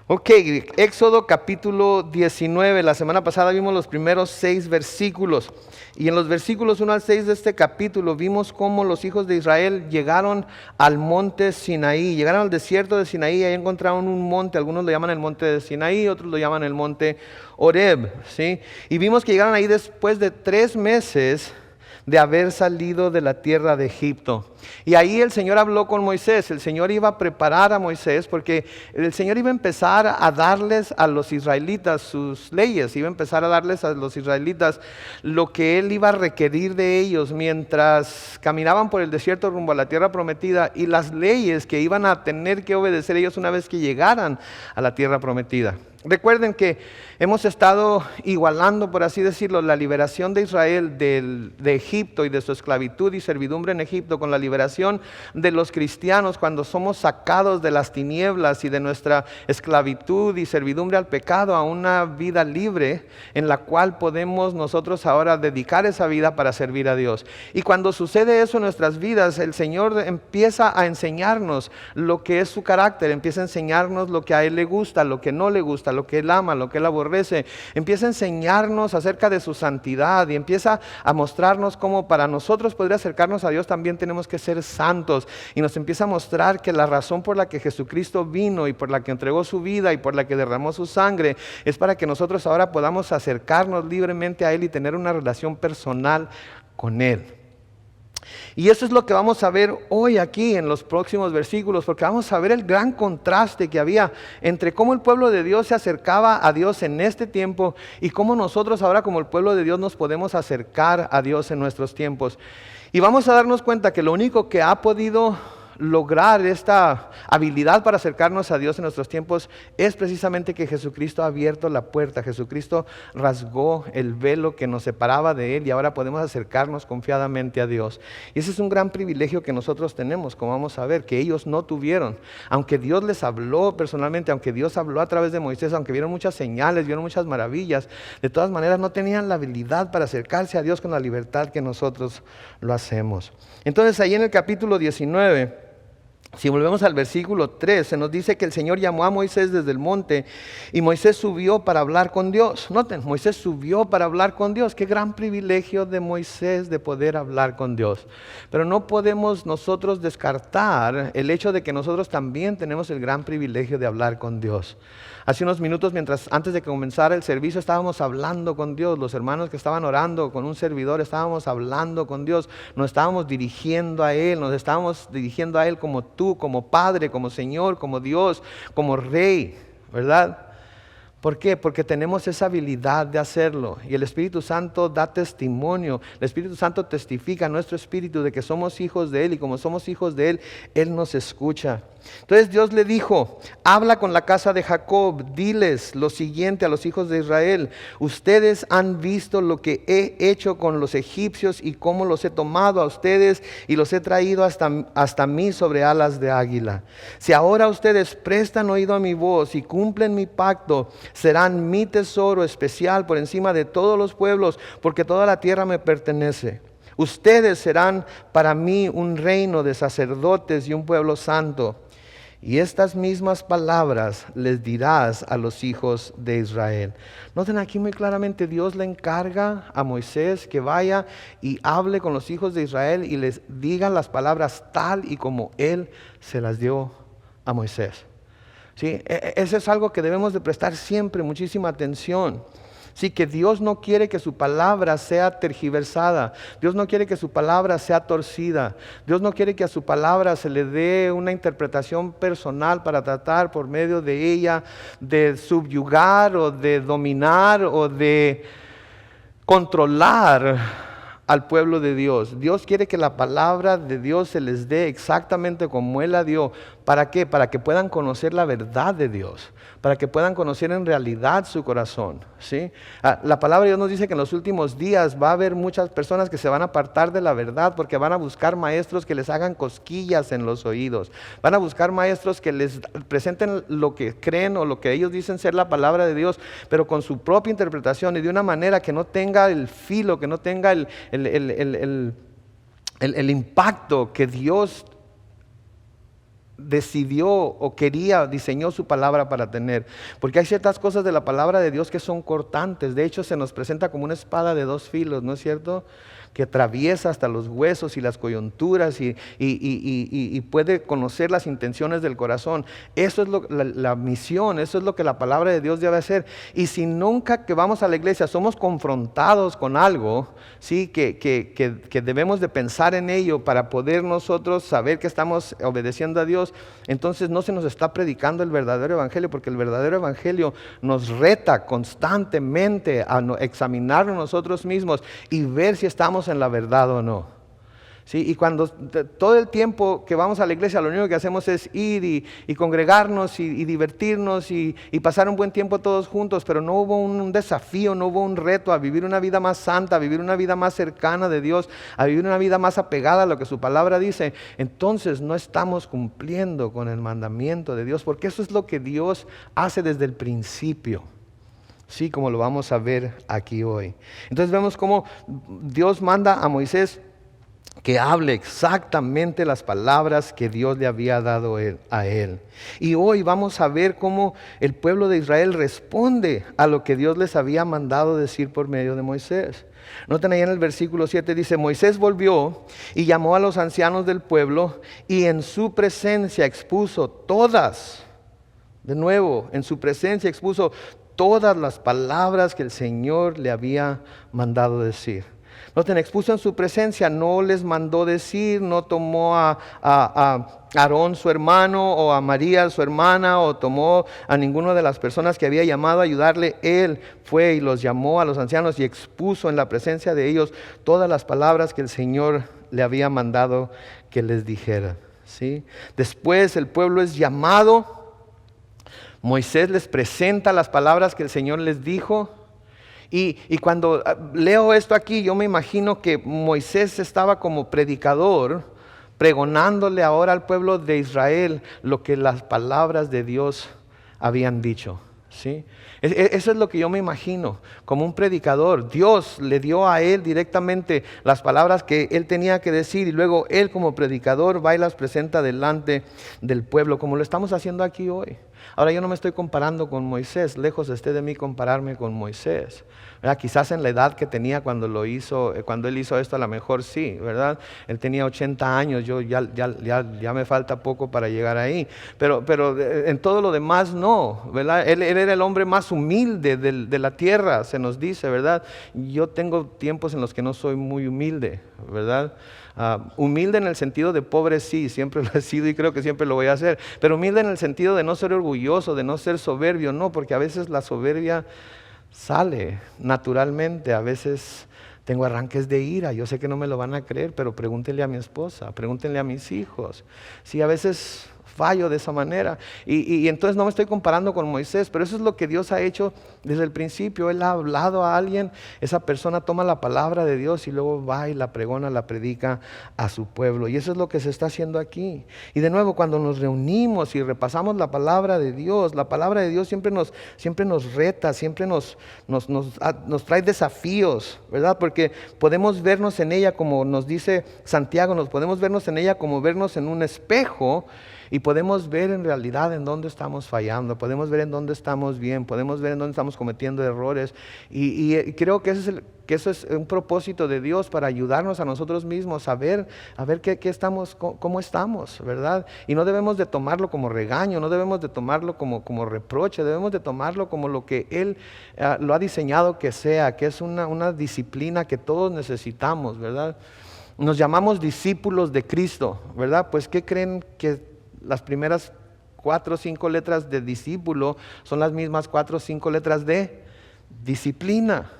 Ok, Éxodo capítulo 19. La semana pasada vimos los primeros 6 versículos. Y en los versículos 1 al 6 de este capítulo vimos cómo los hijos de Israel llegaron al monte Sinaí. Llegaron al desierto de Sinaí, ahí encontraron un monte. Algunos lo llaman el monte de Sinaí, otros lo llaman el monte Horeb, ¿sí? Y vimos que llegaron ahí después de 3 meses de haber salido de la tierra de Egipto. Y ahí el Señor habló con Moisés. El Señor iba a preparar a Moisés porque el Señor iba a empezar a darles a los israelitas sus leyes. Iba a empezar a darles a los israelitas lo que Él iba a requerir de ellos mientras caminaban por el desierto rumbo a la tierra prometida, y las leyes que iban a tener que obedecer ellos una vez que llegaran a la tierra prometida. Recuerden que hemos estado igualando, por así decirlo, la liberación de Israel de Egipto y de su esclavitud y servidumbre en Egipto con la liberación de los cristianos cuando somos sacados de las tinieblas y de nuestra esclavitud y servidumbre al pecado a una vida libre en la cual podemos nosotros ahora dedicar esa vida para servir a Dios. Y cuando sucede eso en nuestras vidas, el Señor empieza a enseñarnos lo que es su carácter, empieza a enseñarnos lo que a Él le gusta, lo que no le gusta, lo que Él ama, lo que Él aborrece. Empieza a enseñarnos acerca de su santidad y empieza a mostrarnos cómo para nosotros poder acercarnos a Dios también tenemos que ser santos. Y nos empieza a mostrar que la razón por la que Jesucristo vino y por la que entregó su vida y por la que derramó su sangre es para que nosotros ahora podamos acercarnos libremente a Él y tener una relación personal con Él. Y eso es lo que vamos a ver hoy aquí en los próximos versículos, porque vamos a ver el gran contraste que había entre cómo el pueblo de Dios se acercaba a Dios en este tiempo y cómo nosotros ahora como el pueblo de Dios nos podemos acercar a Dios en nuestros tiempos. Y vamos a darnos cuenta que lo único que ha podido lograr esta habilidad para acercarnos a Dios en nuestros tiempos es precisamente que Jesucristo ha abierto la puerta. Jesucristo rasgó el velo que nos separaba de Él y ahora podemos acercarnos confiadamente a Dios. Y ese es un gran privilegio que nosotros tenemos, como vamos a ver, que ellos no tuvieron. Aunque Dios les habló personalmente, aunque Dios habló a través de Moisés, aunque vieron muchas señales, vieron muchas maravillas, de todas maneras no tenían la habilidad para acercarse a Dios con la libertad que nosotros lo hacemos. Entonces ahí en el capítulo 19, si volvemos al versículo 3, se nos dice que el Señor llamó a Moisés desde el monte y Moisés subió para hablar con Dios. Noten, Moisés subió para hablar con Dios. Qué gran privilegio de Moisés de poder hablar con Dios. Pero no podemos nosotros descartar el hecho de que nosotros también tenemos el gran privilegio de hablar con Dios. Hace unos minutos, antes de que comenzara el servicio, estábamos hablando con Dios. Los hermanos que estaban orando con un servidor, estábamos hablando con Dios. Nos estábamos dirigiendo a Él, como tú, como Padre, como Señor, como Dios, como Rey, ¿verdad? ¿Por qué? Porque tenemos esa habilidad de hacerlo y el Espíritu Santo da testimonio. El Espíritu Santo testifica a nuestro espíritu de que somos hijos de Él y como somos hijos de Él, Él nos escucha. Entonces Dios le dijo: habla con la casa de Jacob, diles lo siguiente a los hijos de Israel: ustedes han visto lo que he hecho con los egipcios y cómo los he tomado a ustedes y los he traído hasta mí sobre alas de águila. Si ahora ustedes prestan oído a mi voz y cumplen mi pacto, serán mi tesoro especial por encima de todos los pueblos, porque toda la tierra me pertenece. Ustedes serán para mí un reino de sacerdotes y un pueblo santo. Y estas mismas palabras les dirás a los hijos de Israel. Noten aquí muy claramente, Dios le encarga a Moisés que vaya y hable con los hijos de Israel y les diga las palabras tal y como Él se las dio a Moisés. ¿Sí? Eso es algo que debemos de prestar siempre muchísima atención. Sí, que Dios no quiere que su palabra sea tergiversada. Dios no quiere que su palabra sea torcida. Dios no quiere que a su palabra se le dé una interpretación personal para tratar por medio de ella de subyugar o de dominar o de controlar al pueblo de Dios. Dios quiere que la palabra de Dios se les dé exactamente como Él la dio. ¿Para qué? Para que puedan conocer la verdad de Dios, para que puedan conocer en realidad su corazón, ¿sí? La palabra de Dios nos dice que en los últimos días va a haber muchas personas que se van a apartar de la verdad porque van a buscar maestros que les hagan cosquillas en los oídos. Van a buscar maestros que les presenten lo que creen o lo que ellos dicen ser la palabra de Dios, pero con su propia interpretación y de una manera que no tenga el filo, que no tenga el impacto que Dios decidió o quería, diseñó su palabra para tener. Porque hay ciertas cosas de la palabra de Dios que son cortantes. De hecho, se nos presenta como una espada de dos filos, ¿no es cierto? Que atraviesa hasta los huesos y las coyunturas y puede conocer las intenciones del corazón. Eso es la misión, eso es lo que la palabra de Dios debe hacer. Y si nunca que vamos a la iglesia somos confrontados con algo, ¿sí? que debemos de pensar en ello para poder nosotros saber que estamos obedeciendo a Dios, entonces no se nos está predicando el verdadero evangelio, porque el verdadero evangelio nos reta constantemente a examinarnos nosotros mismos y ver si estamos en la verdad o no. ¿Sí? Y cuando todo el tiempo que vamos a la iglesia lo único que hacemos es ir y congregarnos y divertirnos y pasar un buen tiempo todos juntos, pero no hubo un desafío, no hubo un reto a vivir una vida más santa, a vivir una vida más cercana de Dios, a vivir una vida más apegada a lo que su palabra dice, entonces no estamos cumpliendo con el mandamiento de Dios, porque eso es lo que Dios hace desde el principio. Sí, como lo vamos a ver aquí hoy. Entonces vemos cómo Dios manda a Moisés que hable exactamente las palabras que Dios le había dado a él. Y hoy vamos a ver cómo el pueblo de Israel responde a lo que Dios les había mandado decir por medio de Moisés. Noten ahí en el versículo 7 dice: Moisés volvió y llamó a los ancianos del pueblo y en su presencia expuso todas, de nuevo, en su presencia expuso todas las palabras que el Señor le había mandado decir. Noten, expuso en su presencia, no les mandó decir, no tomó a Aarón su hermano o a María su hermana o tomó a ninguna de las personas que había llamado a ayudarle. Él fue y los llamó a los ancianos y expuso en la presencia de ellos todas las palabras que el Señor le había mandado que les dijera. ¿Sí? Después el pueblo es llamado. Moisés les presenta las palabras que el Señor les dijo. Y cuando leo esto aquí, yo me imagino que Moisés estaba como predicador, pregonándole ahora al pueblo de Israel lo que las palabras de Dios habían dicho. ¿Sí? Eso es lo que yo me imagino, como un predicador. Dios le dio a él directamente las palabras que él tenía que decir y luego él como predicador va y las presenta delante del pueblo, como lo estamos haciendo aquí hoy. Ahora yo no me estoy comparando con Moisés, lejos esté de mí compararme con Moisés, ¿verdad? Quizás en la edad que tenía cuando él hizo esto, a lo mejor sí, ¿verdad? Él tenía 80 años, yo ya me falta poco para llegar ahí, pero en todo lo demás no, ¿verdad? Él era el hombre más humilde de la tierra, se nos dice, ¿verdad? Yo tengo tiempos en los que no soy muy humilde, ¿verdad? Humilde en el sentido de pobre, sí, siempre lo he sido y creo que siempre lo voy a hacer, pero humilde en el sentido de no ser orgulloso, de no ser soberbio, no, porque a veces la soberbia sale naturalmente, a veces tengo arranques de ira, yo sé que no me lo van a creer, pero pregúntenle a mi esposa, pregúntenle a mis hijos, sí, a veces fallo de esa manera y entonces no me estoy comparando con Moisés, pero eso es lo que Dios ha hecho desde el principio. Él ha hablado a alguien, esa persona toma la palabra de Dios y luego va y la pregona, la predica a su pueblo, y eso es lo que se está haciendo aquí. Y de nuevo, cuando nos reunimos y repasamos la palabra de Dios siempre nos reta, siempre nos trae desafíos, ¿verdad? Porque podemos vernos en ella, como nos dice Santiago, nos podemos vernos en ella como vernos en un espejo. Y podemos ver en realidad en dónde estamos fallando, podemos ver en dónde estamos bien, podemos ver en dónde estamos cometiendo errores. Y creo que eso es un propósito de Dios para ayudarnos a nosotros mismos a ver qué estamos, cómo estamos, ¿verdad? Y no debemos de tomarlo como regaño, no debemos de tomarlo como reproche, debemos de tomarlo como lo que Él lo ha diseñado que sea, que es una disciplina que todos necesitamos, ¿verdad? Nos llamamos discípulos de Cristo, ¿verdad? Pues ¿qué creen que las primeras 4 o 5 letras de discípulo son las mismas 4 o 5 letras de disciplina?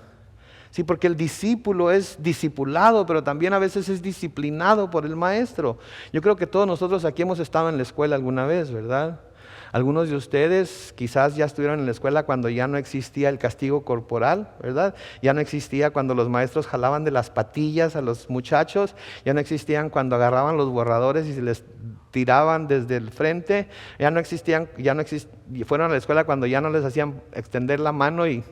Sí, porque el discípulo es discipulado, pero también a veces es disciplinado por el maestro. Yo creo que todos nosotros aquí hemos estado en la escuela alguna vez, ¿verdad? Algunos de ustedes quizás ya estuvieron en la escuela cuando ya no existía el castigo corporal, ¿verdad? Ya no existía cuando los maestros jalaban de las patillas a los muchachos, ya no existían cuando agarraban los borradores y se les tiraban desde el frente, fueron a la escuela cuando ya no les hacían extender la mano y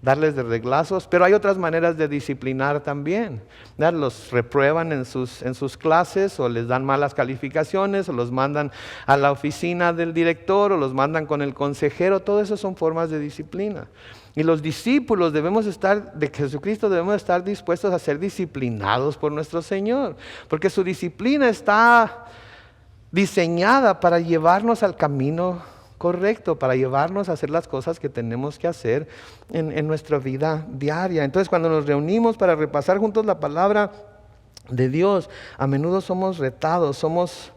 darles de reglazos, pero hay otras maneras de disciplinar también. ¿Verdad? Los reprueban en sus clases, o les dan malas calificaciones, o los mandan a la oficina del director, o los mandan con el consejero. Todo eso son formas de disciplina. Y los discípulos de Jesucristo debemos estar dispuestos a ser disciplinados por nuestro Señor, porque su disciplina está diseñada para llevarnos al camino correcto, para llevarnos a hacer las cosas que tenemos que hacer en nuestra vida diaria. Entonces, cuando nos reunimos para repasar juntos la palabra de Dios, a menudo somos retados, somos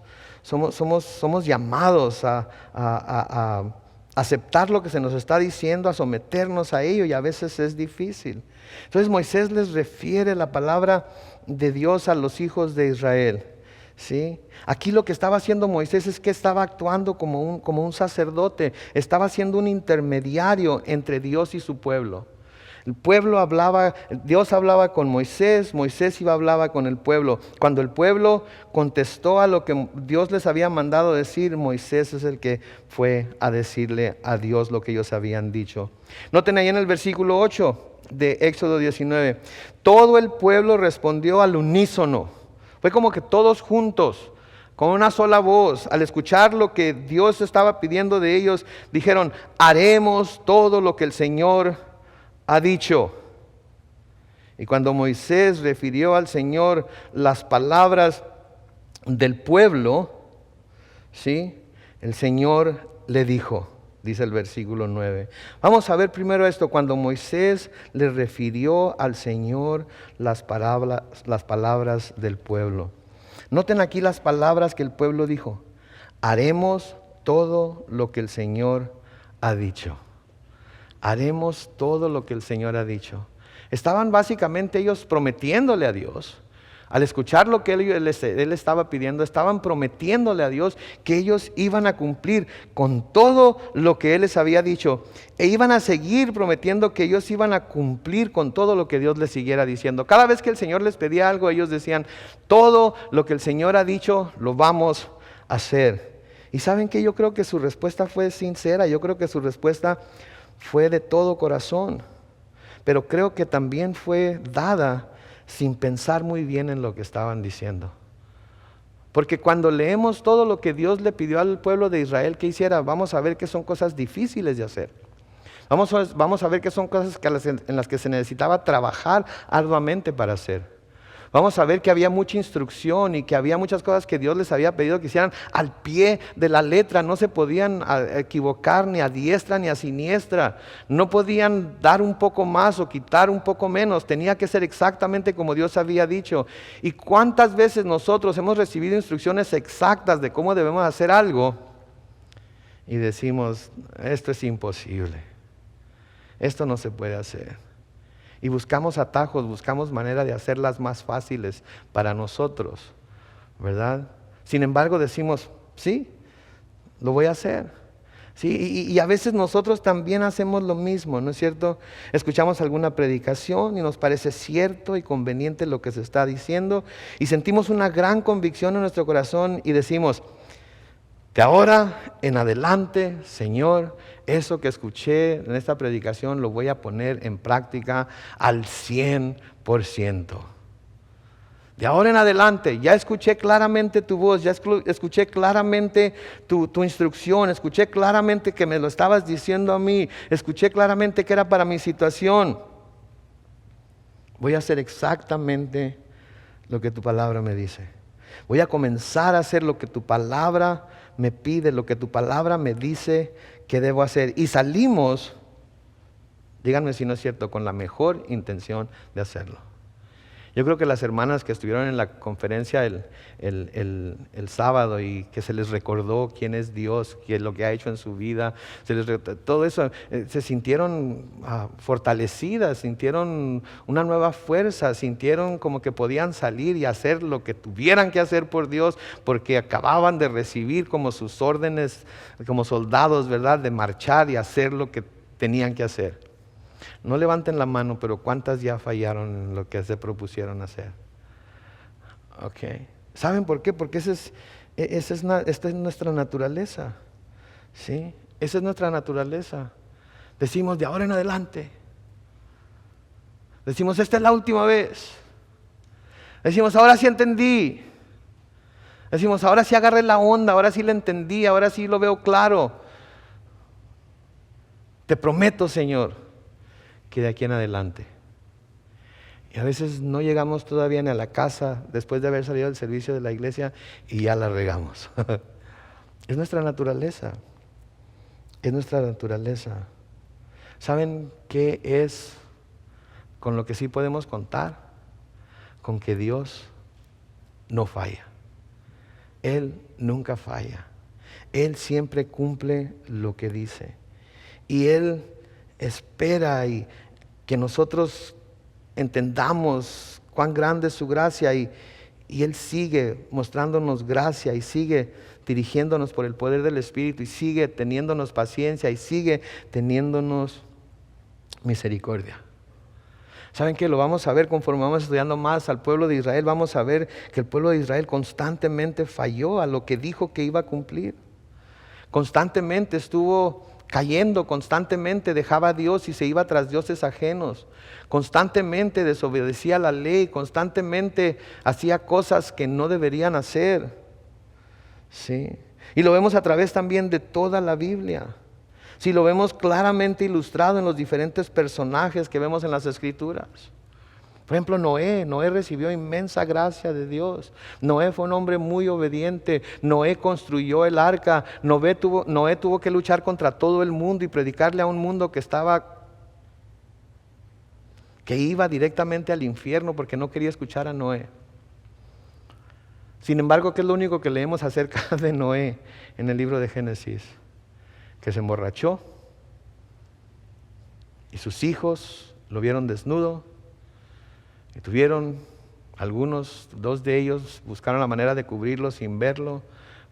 llamados a aceptar lo que se nos está diciendo, a someternos a ello, y a veces es difícil. Entonces Moisés les refiere la palabra de Dios a los hijos de Israel, ¿sí? Aquí lo que estaba haciendo Moisés es que estaba actuando como un sacerdote, estaba siendo un intermediario entre Dios y su pueblo. El pueblo hablaba, Dios hablaba con Moisés, Moisés hablaba con el pueblo. Cuando el pueblo contestó a lo que Dios les había mandado decir, Moisés es el que fue a decirle a Dios lo que ellos habían dicho. Noten ahí en el versículo 8 de Éxodo 19, todo el pueblo respondió al unísono. Fue como que todos juntos, con una sola voz, al escuchar lo que Dios estaba pidiendo de ellos, dijeron: haremos todo lo que el Señor ha dicho. Y cuando Moisés refirió al Señor las palabras del pueblo, ¿sí? El Señor le dijo, dice el versículo 9. Vamos a ver primero esto, cuando Moisés le refirió al Señor las palabras del pueblo. Noten aquí las palabras que el pueblo dijo: haremos todo lo que el Señor ha dicho. Haremos todo lo que el Señor ha dicho. Estaban básicamente ellos prometiéndole a Dios. Al escuchar lo que él estaba pidiendo, estaban prometiéndole a Dios que ellos iban a cumplir con todo lo que Él les había dicho. E iban a seguir prometiendo que ellos iban a cumplir con todo lo que Dios les siguiera diciendo. Cada vez que el Señor les pedía algo, ellos decían: todo lo que el Señor ha dicho, lo vamos a hacer. Y ¿saben qué? Yo creo que su respuesta fue sincera. Yo creo que su respuesta fue de todo corazón, pero creo que también fue dada sin pensar muy bien en lo que estaban diciendo. Porque cuando leemos todo lo que Dios le pidió al pueblo de Israel que hiciera, vamos a ver que son cosas difíciles de hacer. Vamos a ver que son cosas en las que se necesitaba trabajar arduamente para hacer. Vamos a ver que había mucha instrucción y que había muchas cosas que Dios les había pedido que hicieran al pie de la letra. No se podían equivocar ni a diestra ni a siniestra. No podían dar un poco más o quitar un poco menos. Tenía que ser exactamente como Dios había dicho. ¿Y cuántas veces nosotros hemos recibido instrucciones exactas de cómo debemos hacer algo y decimos: esto es imposible, esto no se puede hacer? Y buscamos atajos, buscamos manera de hacerlas más fáciles para nosotros, ¿verdad? Sin embargo decimos: sí, lo voy a hacer. Sí, y a veces nosotros también hacemos lo mismo, ¿no es cierto? Escuchamos alguna predicación y nos parece cierto y conveniente lo que se está diciendo, y sentimos una gran convicción en nuestro corazón y decimos: de ahora en adelante, Señor, eso que escuché en esta predicación lo voy a poner en práctica al 100%. De ahora en adelante, ya escuché claramente tu voz, ya escuché claramente tu instrucción, escuché claramente que me lo estabas diciendo a mí, escuché claramente que era para mi situación. Voy a hacer exactamente lo que tu palabra me dice. Voy a comenzar a hacer lo que tu palabra me pide, lo que tu palabra me dice que debo hacer. Y salimos, díganme si no es cierto, con la mejor intención de hacerlo. Yo creo que las hermanas que estuvieron en la conferencia el sábado y que se les recordó quién es Dios, qué es lo que ha hecho en su vida, todo eso, se sintieron fortalecidas, sintieron una nueva fuerza, sintieron como que podían salir y hacer lo que tuvieran que hacer por Dios, porque acababan de recibir como sus órdenes, como soldados, ¿verdad?, de marchar y hacer lo que tenían que hacer. No levanten la mano, pero ¿cuántas ya fallaron en lo que se propusieron hacer? Okay. ¿Saben por qué? Porque esta es nuestra naturaleza. ¿Sí? Esa es nuestra naturaleza. Decimos: de ahora en adelante Decimos, esta es la última vez. Decimos, ahora sí entendí. Decimos, ahora sí agarré la onda, ahora sí la entendí, ahora sí lo veo claro. Te prometo, Señor, que de aquí en adelante. Y a veces no llegamos todavía ni a la casa después de haber salido del servicio de la iglesia y ya la regamos. Es nuestra naturaleza. Es nuestra naturaleza. ¿Saben qué es con lo que sí podemos contar? Con que Dios no falla. Él nunca falla. Él siempre cumple lo que dice. Y Él espera y que nosotros entendamos cuán grande es su gracia y Él sigue mostrándonos gracia y sigue dirigiéndonos por el poder del Espíritu y sigue teniéndonos paciencia y sigue teniéndonos misericordia. ¿Saben qué? Lo vamos a ver conforme vamos estudiando más al pueblo de Israel. Vamos a ver que el pueblo de Israel constantemente falló a lo que dijo que iba a cumplir. Constantemente estuvo cayendo, constantemente dejaba a Dios y se iba tras dioses ajenos. Constantemente desobedecía la ley, constantemente hacía cosas que no deberían hacer. ¿Sí? Y lo vemos a través también de toda la Biblia. Si lo vemos claramente ilustrado en los diferentes personajes que vemos en las Escrituras. Por ejemplo, Noé recibió inmensa gracia de Dios. Noé fue un hombre muy obediente. Noé construyó el arca. Noé tuvo que luchar contra todo el mundo y predicarle a un mundo que iba directamente al infierno porque no quería escuchar a Noé. Sin embargo, ¿qué es lo único que leemos acerca de Noé en el libro de Génesis? Que se emborrachó y sus hijos lo vieron desnudo y tuvieron dos de ellos buscaron la manera de cubrirlo sin verlo,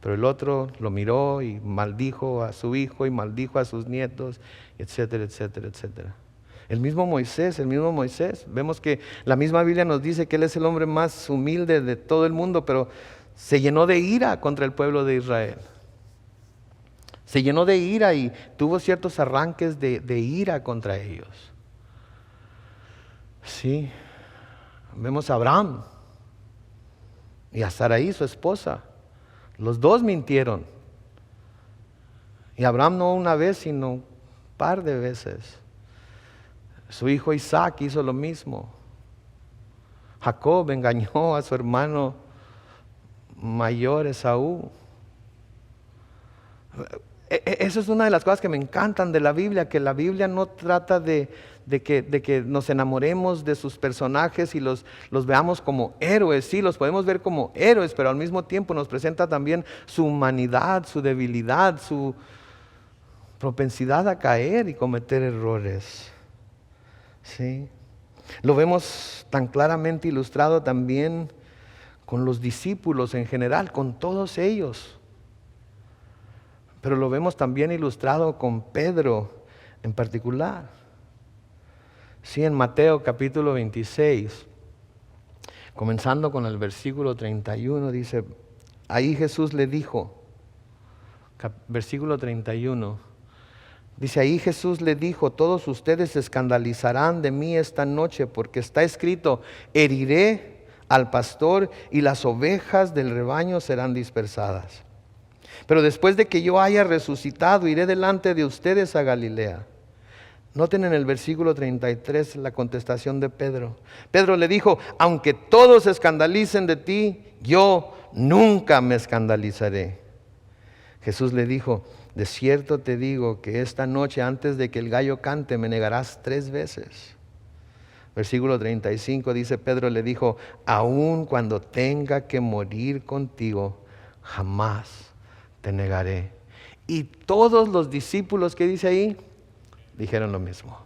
pero el otro lo miró y maldijo a su hijo y maldijo a sus nietos, etcétera, etcétera, etcétera. El mismo Moisés, vemos que la misma Biblia nos dice que él es el hombre más humilde de todo el mundo, pero se llenó de ira contra el pueblo de Israel. Se llenó de ira y tuvo ciertos arranques de ira contra ellos. Sí, vemos a Abraham y a Sarai, su esposa. Los dos mintieron. Y Abraham no una vez, sino un par de veces. Su hijo Isaac hizo lo mismo. Jacob engañó a su hermano mayor Esaú. Eso es una de las cosas que me encantan de la Biblia, que la Biblia no trata de que nos enamoremos de sus personajes y los veamos como héroes. Sí, los podemos ver como héroes, pero al mismo tiempo nos presenta también su humanidad, su debilidad, su propensidad a caer y cometer errores. Sí. Lo vemos tan claramente ilustrado también con los discípulos en general, con todos ellos. Pero lo vemos también ilustrado con Pedro en particular. Sí, en Mateo capítulo 26, comenzando con el versículo 31, dice, ahí Jesús le dijo, versículo 31, dice, ahí Jesús le dijo, todos ustedes se escandalizarán de mí esta noche, porque está escrito, heriré al pastor y las ovejas del rebaño serán dispersadas. Pero después de que yo haya resucitado, iré delante de ustedes a Galilea. Noten en el versículo 33 la contestación de Pedro. Pedro le dijo, aunque todos se escandalicen de ti, yo nunca me escandalizaré. Jesús le dijo, de cierto te digo que esta noche antes de que el gallo cante me negarás 3 veces. Versículo 35 dice, Pedro le dijo, aun cuando tenga que morir contigo, jamás te negaré. Y todos los discípulos que dice ahí, dijeron lo mismo.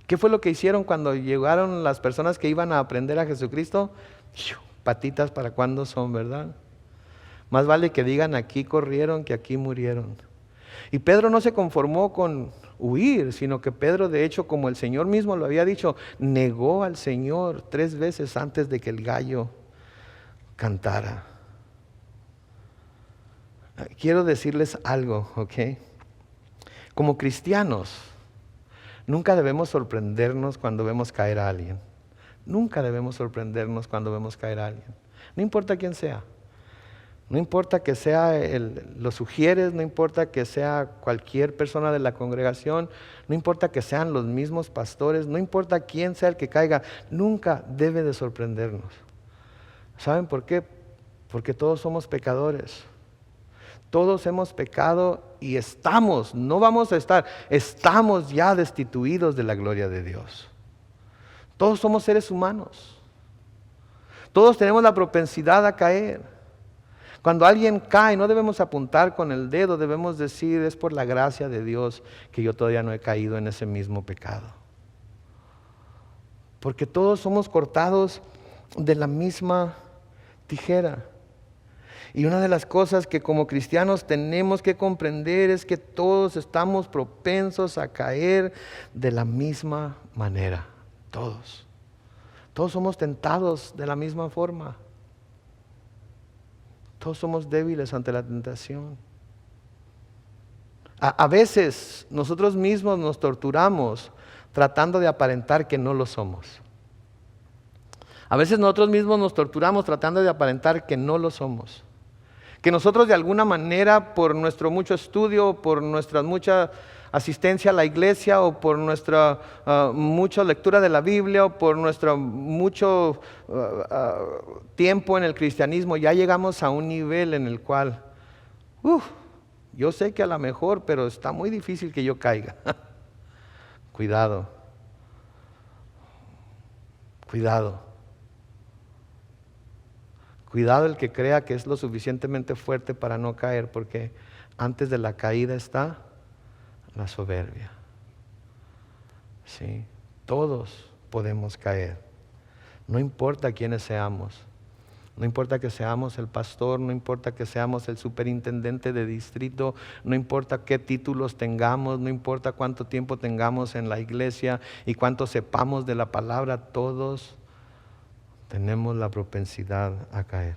¿Qué fue lo que hicieron cuando llegaron las personas que iban a aprender a Jesucristo? Patitas para cuando son, ¿verdad? Más vale que digan aquí corrieron que aquí murieron. Y Pedro no se conformó con huir, sino que Pedro, de hecho, como el Señor mismo lo había dicho, negó al Señor 3 veces antes de que el gallo cantara. Quiero decirles algo, ¿ok? Como cristianos, Nunca debemos sorprendernos cuando vemos caer a alguien. Nunca debemos sorprendernos cuando vemos caer a alguien. No importa quién sea. No importa que sea los sugieres, no importa que sea cualquier persona de la congregación, no importa que sean los mismos pastores, no importa quién sea el que caiga, nunca debe de sorprendernos. ¿Saben por qué? Porque todos somos pecadores. Todos hemos pecado y no vamos a estar, estamos ya destituidos de la gloria de Dios. Todos somos seres humanos. Todos tenemos la propensidad a caer. Cuando alguien cae, no debemos apuntar con el dedo, debemos decir, es por la gracia de Dios que yo todavía no he caído en ese mismo pecado. Porque todos somos cortados de la misma tijera. Y una de las cosas que como cristianos tenemos que comprender es que todos estamos propensos a caer de la misma manera. Todos. Todos somos tentados de la misma forma. Todos somos débiles ante la tentación. A veces nosotros mismos nos torturamos tratando de aparentar que no lo somos. A veces nosotros mismos nos torturamos tratando de aparentar que no lo somos. Que nosotros de alguna manera, por nuestro mucho estudio, por nuestra mucha asistencia a la iglesia, o por nuestra mucha lectura de la Biblia, o por nuestro mucho tiempo en el cristianismo, ya llegamos a un nivel en el cual, yo sé que a lo mejor, pero está muy difícil que yo caiga. Cuidado. Cuidado. Cuidado el que crea que es lo suficientemente fuerte para no caer, porque antes de la caída está la soberbia. Sí, todos podemos caer. No importa quiénes seamos. No importa que seamos el pastor, no importa que seamos el superintendente de distrito, no importa qué títulos tengamos, no importa cuánto tiempo tengamos en la iglesia y cuánto sepamos de la palabra, todos tenemos la propensidad a caer.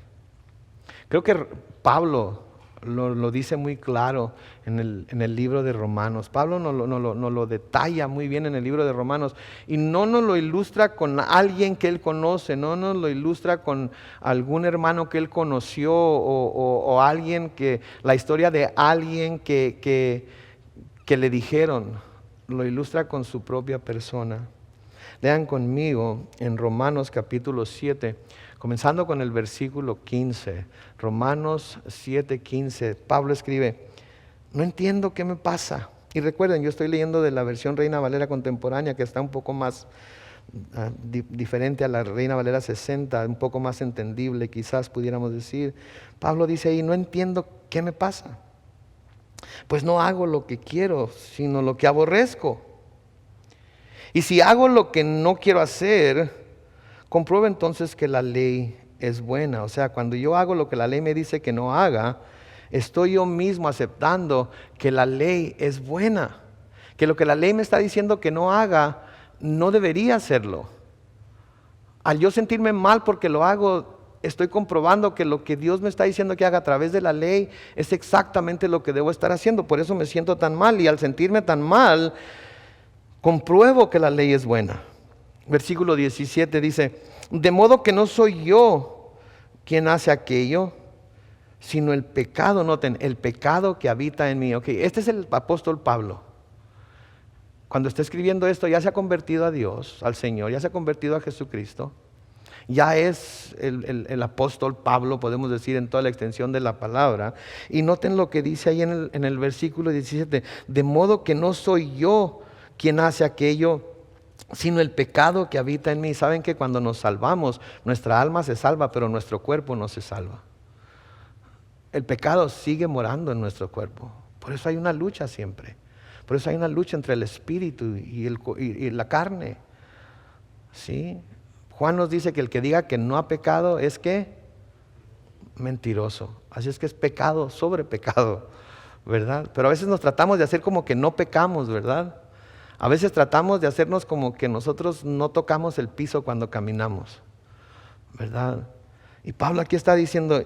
Creo que Pablo lo dice muy claro en el libro de Romanos. Pablo nos lo detalla muy bien en el libro de Romanos, y no nos lo ilustra con alguien que él conoce, no nos lo ilustra con algún hermano que él conoció o alguien la historia de alguien que le dijeron. Lo ilustra con su propia persona. Lean conmigo en Romanos capítulo 7, comenzando con el versículo 15. Romanos 7:15. Pablo escribe: no entiendo qué me pasa. Y recuerden, yo estoy leyendo de la versión Reina Valera contemporánea, que está un poco más diferente a la Reina Valera 60, un poco más entendible, quizás pudiéramos decir. Pablo dice ahí: no entiendo qué me pasa. Pues no hago lo que quiero, sino lo que aborrezco. Y si hago lo que no quiero hacer, compruebo entonces que la ley es buena. O sea, cuando yo hago lo que la ley me dice que no haga, estoy yo mismo aceptando que la ley es buena. Que lo que la ley me está diciendo que no haga, no debería hacerlo. Al yo sentirme mal porque lo hago, estoy comprobando que lo que Dios me está diciendo que haga a través de la ley es exactamente lo que debo estar haciendo. Por eso me siento tan mal, y al sentirme tan mal, compruebo que la ley es buena. Versículo 17 dice: de modo que no soy yo quien hace aquello, sino el pecado. Noten, el pecado que habita en mí. Este es el apóstol Pablo. Cuando está escribiendo esto, ya se ha convertido a Dios, al Señor, ya se ha convertido a Jesucristo. Ya es el apóstol Pablo, podemos decir, en toda la extensión de la palabra. Y noten lo que dice ahí en el versículo 17: de modo que no soy yo quien hace aquello, sino el pecado que habita en mí. Saben que cuando nos salvamos, nuestra alma se salva, pero nuestro cuerpo no se salva. El pecado sigue morando en nuestro cuerpo. Por eso hay una lucha siempre. Por eso hay una lucha entre el espíritu y la carne. ¿Sí? Juan nos dice que el que diga que no ha pecado es ¿qué? Mentiroso. Así es que es pecado sobre pecado, ¿verdad? Pero a veces nos tratamos de hacer como que no pecamos, ¿verdad? A veces tratamos de hacernos como que nosotros no tocamos el piso cuando caminamos, ¿verdad? Y Pablo aquí está diciendo: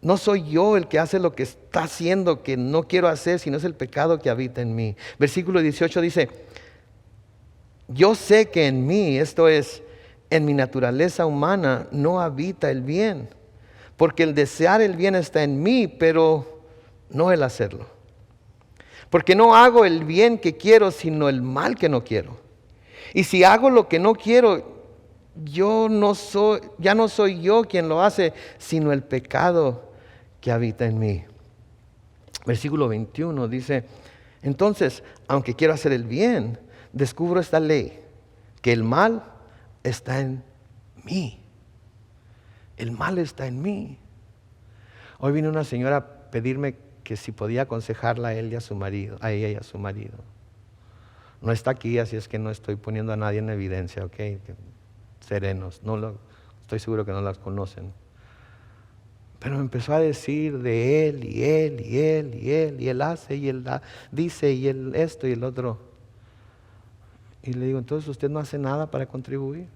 no soy yo el que hace lo que está haciendo, que no quiero hacer, sino es el pecado que habita en mí. Versículo 18 dice: Yo sé que en mí, esto es, en mi naturaleza humana, no habita el bien, porque el desear el bien está en mí, pero no el hacerlo. Porque no hago el bien que quiero, sino el mal que no quiero. Y si hago lo que no quiero, ya no soy yo quien lo hace, sino el pecado que habita en mí. Versículo 21 dice, entonces, aunque quiero hacer el bien, descubro esta ley, que el mal está en mí. El mal está en mí. Hoy vino una señora a pedirme que si podía aconsejarla a él y a su marido, a ella y a su marido. No está aquí, así es que no estoy poniendo a nadie en evidencia, ¿ok? Serenos, estoy seguro que no las conocen. Pero me empezó a decir de él, y él, y él, y él, y él hace, y él dice, y él esto y el otro. Y le digo, entonces usted no hace nada para contribuir.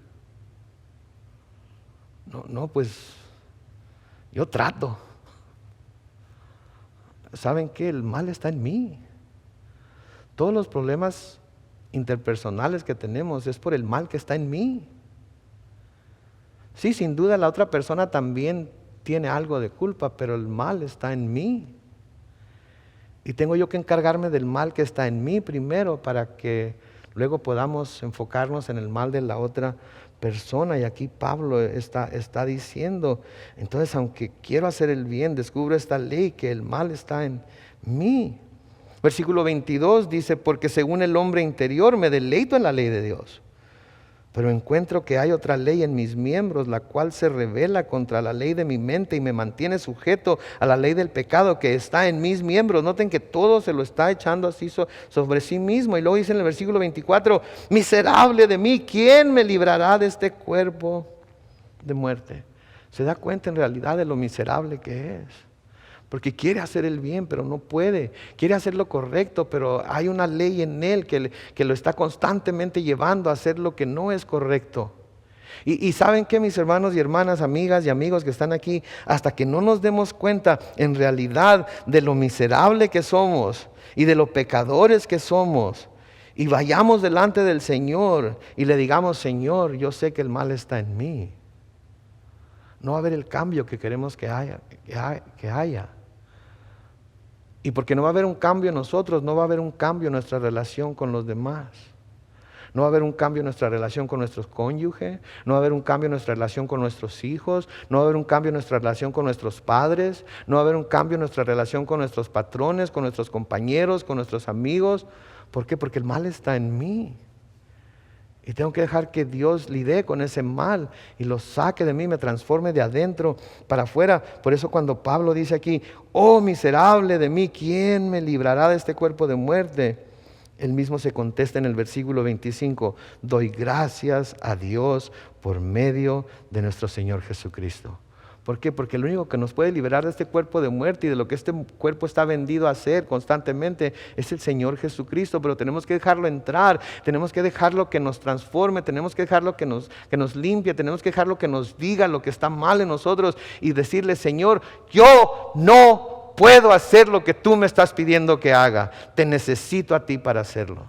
No, pues yo trato. ¿Saben qué? El mal está en mí. Todos los problemas interpersonales que tenemos es por el mal que está en mí. Sí, sin duda la otra persona también tiene algo de culpa, pero el mal está en mí. Y tengo yo que encargarme del mal que está en mí primero para que luego podamos enfocarnos en el mal de la otra persona. Y aquí Pablo está diciendo, entonces aunque quiero hacer el bien, descubro esta ley que el mal está en mí. Versículo 22 dice, porque según el hombre interior me deleito en la ley de Dios, pero encuentro que hay otra ley en mis miembros, la cual se rebela contra la ley de mi mente y me mantiene sujeto a la ley del pecado que está en mis miembros. Noten que todo se lo está echando así sobre sí mismo. Y luego dice en el versículo 24, miserable de mí, ¿quién me librará de este cuerpo de muerte? ¿Se da cuenta en realidad de lo miserable que es? Porque quiere hacer el bien, pero no puede. Quiere hacer lo correcto, pero hay una ley en él que lo está constantemente llevando a hacer lo que no es correcto. Y ¿saben qué, mis hermanos y hermanas, amigas y amigos que están aquí? Hasta que no nos demos cuenta en realidad de lo miserable que somos y de lo pecadores que somos, y vayamos delante del Señor y le digamos, Señor, yo sé que el mal está en mí, no va a haber el cambio que queremos que haya. Y porque no va a haber un cambio en nosotros, no va a haber un cambio en nuestra relación con los demás. No va a haber un cambio en nuestra relación con nuestros cónyuges, no va a haber un cambio en nuestra relación con nuestros hijos, no va a haber un cambio en nuestra relación con nuestros padres, no va a haber un cambio en nuestra relación con nuestros patrones, con nuestros compañeros, con nuestros amigos. ¿Por qué? Porque el mal está en mí. Y tengo que dejar que Dios lidie con ese mal y lo saque de mí, me transforme de adentro para afuera. Por eso cuando Pablo dice aquí, oh miserable de mí, ¿quién me librará de este cuerpo de muerte? Él mismo se contesta en el versículo 25, doy gracias a Dios por medio de nuestro Señor Jesucristo. ¿Por qué? Porque el único que nos puede liberar de este cuerpo de muerte y de lo que este cuerpo está vendido a hacer constantemente es el Señor Jesucristo. Pero tenemos que dejarlo entrar, tenemos que dejarlo que nos transforme, tenemos que dejarlo que nos limpie, tenemos que dejarlo que nos diga lo que está mal en nosotros y decirle, Señor, yo no puedo hacer lo que tú me estás pidiendo que haga, te necesito a ti para hacerlo.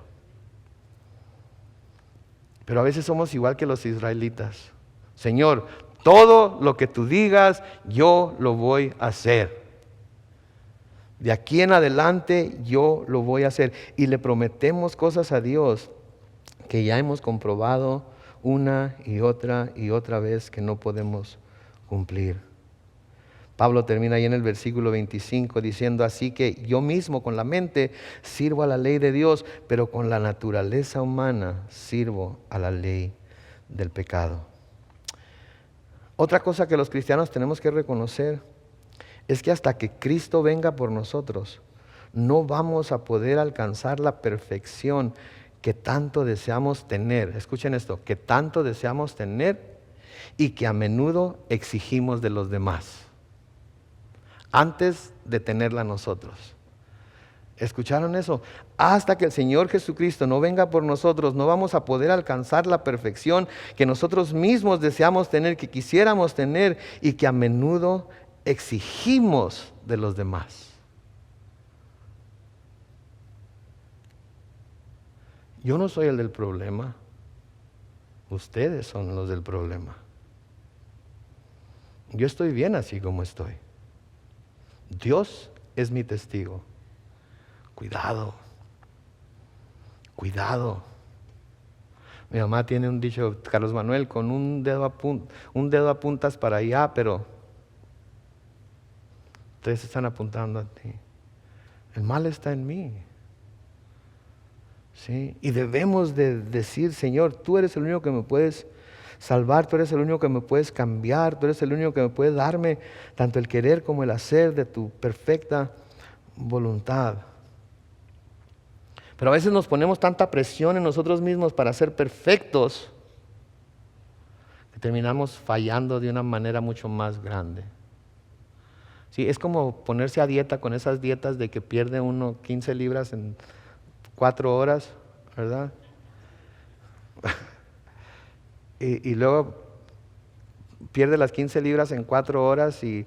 Pero a veces somos igual que los israelitas. Señor, todo lo que tú digas, yo lo voy a hacer. De aquí en adelante, yo lo voy a hacer. Y le prometemos cosas a Dios que ya hemos comprobado una y otra vez que no podemos cumplir. Pablo termina ahí en el versículo 25 diciendo, así que yo mismo con la mente sirvo a la ley de Dios, pero con la naturaleza humana sirvo a la ley del pecado. Otra cosa que los cristianos tenemos que reconocer es que hasta que Cristo venga por nosotros, no vamos a poder alcanzar la perfección que tanto deseamos tener. Escuchen esto, que tanto deseamos tener y que a menudo exigimos de los demás, antes de tenerla nosotros. ¿Escucharon eso? Hasta que el Señor Jesucristo no venga por nosotros, no vamos a poder alcanzar la perfección que nosotros mismos deseamos tener, que quisiéramos tener y que a menudo exigimos de los demás. Yo no soy el del problema. Ustedes son los del problema. Yo estoy bien así como estoy. Dios es mi testigo. Cuidado. Cuidado. Mi mamá tiene un dicho, Carlos Manuel, con un dedo apuntas para allá, pero ustedes están apuntando a ti. El mal está en mí. ¿Sí? Y debemos de decir, Señor, tú eres el único que me puedes salvar, tú eres el único que me puedes cambiar, tú eres el único que me puede darme tanto el querer como el hacer de tu perfecta voluntad. Pero a veces nos ponemos tanta presión en nosotros mismos para ser perfectos que terminamos fallando de una manera mucho más grande. Sí, es como ponerse a dieta con esas dietas de que pierde uno 15 libras en 4 horas, ¿verdad? y luego pierde las 15 libras en 4 horas y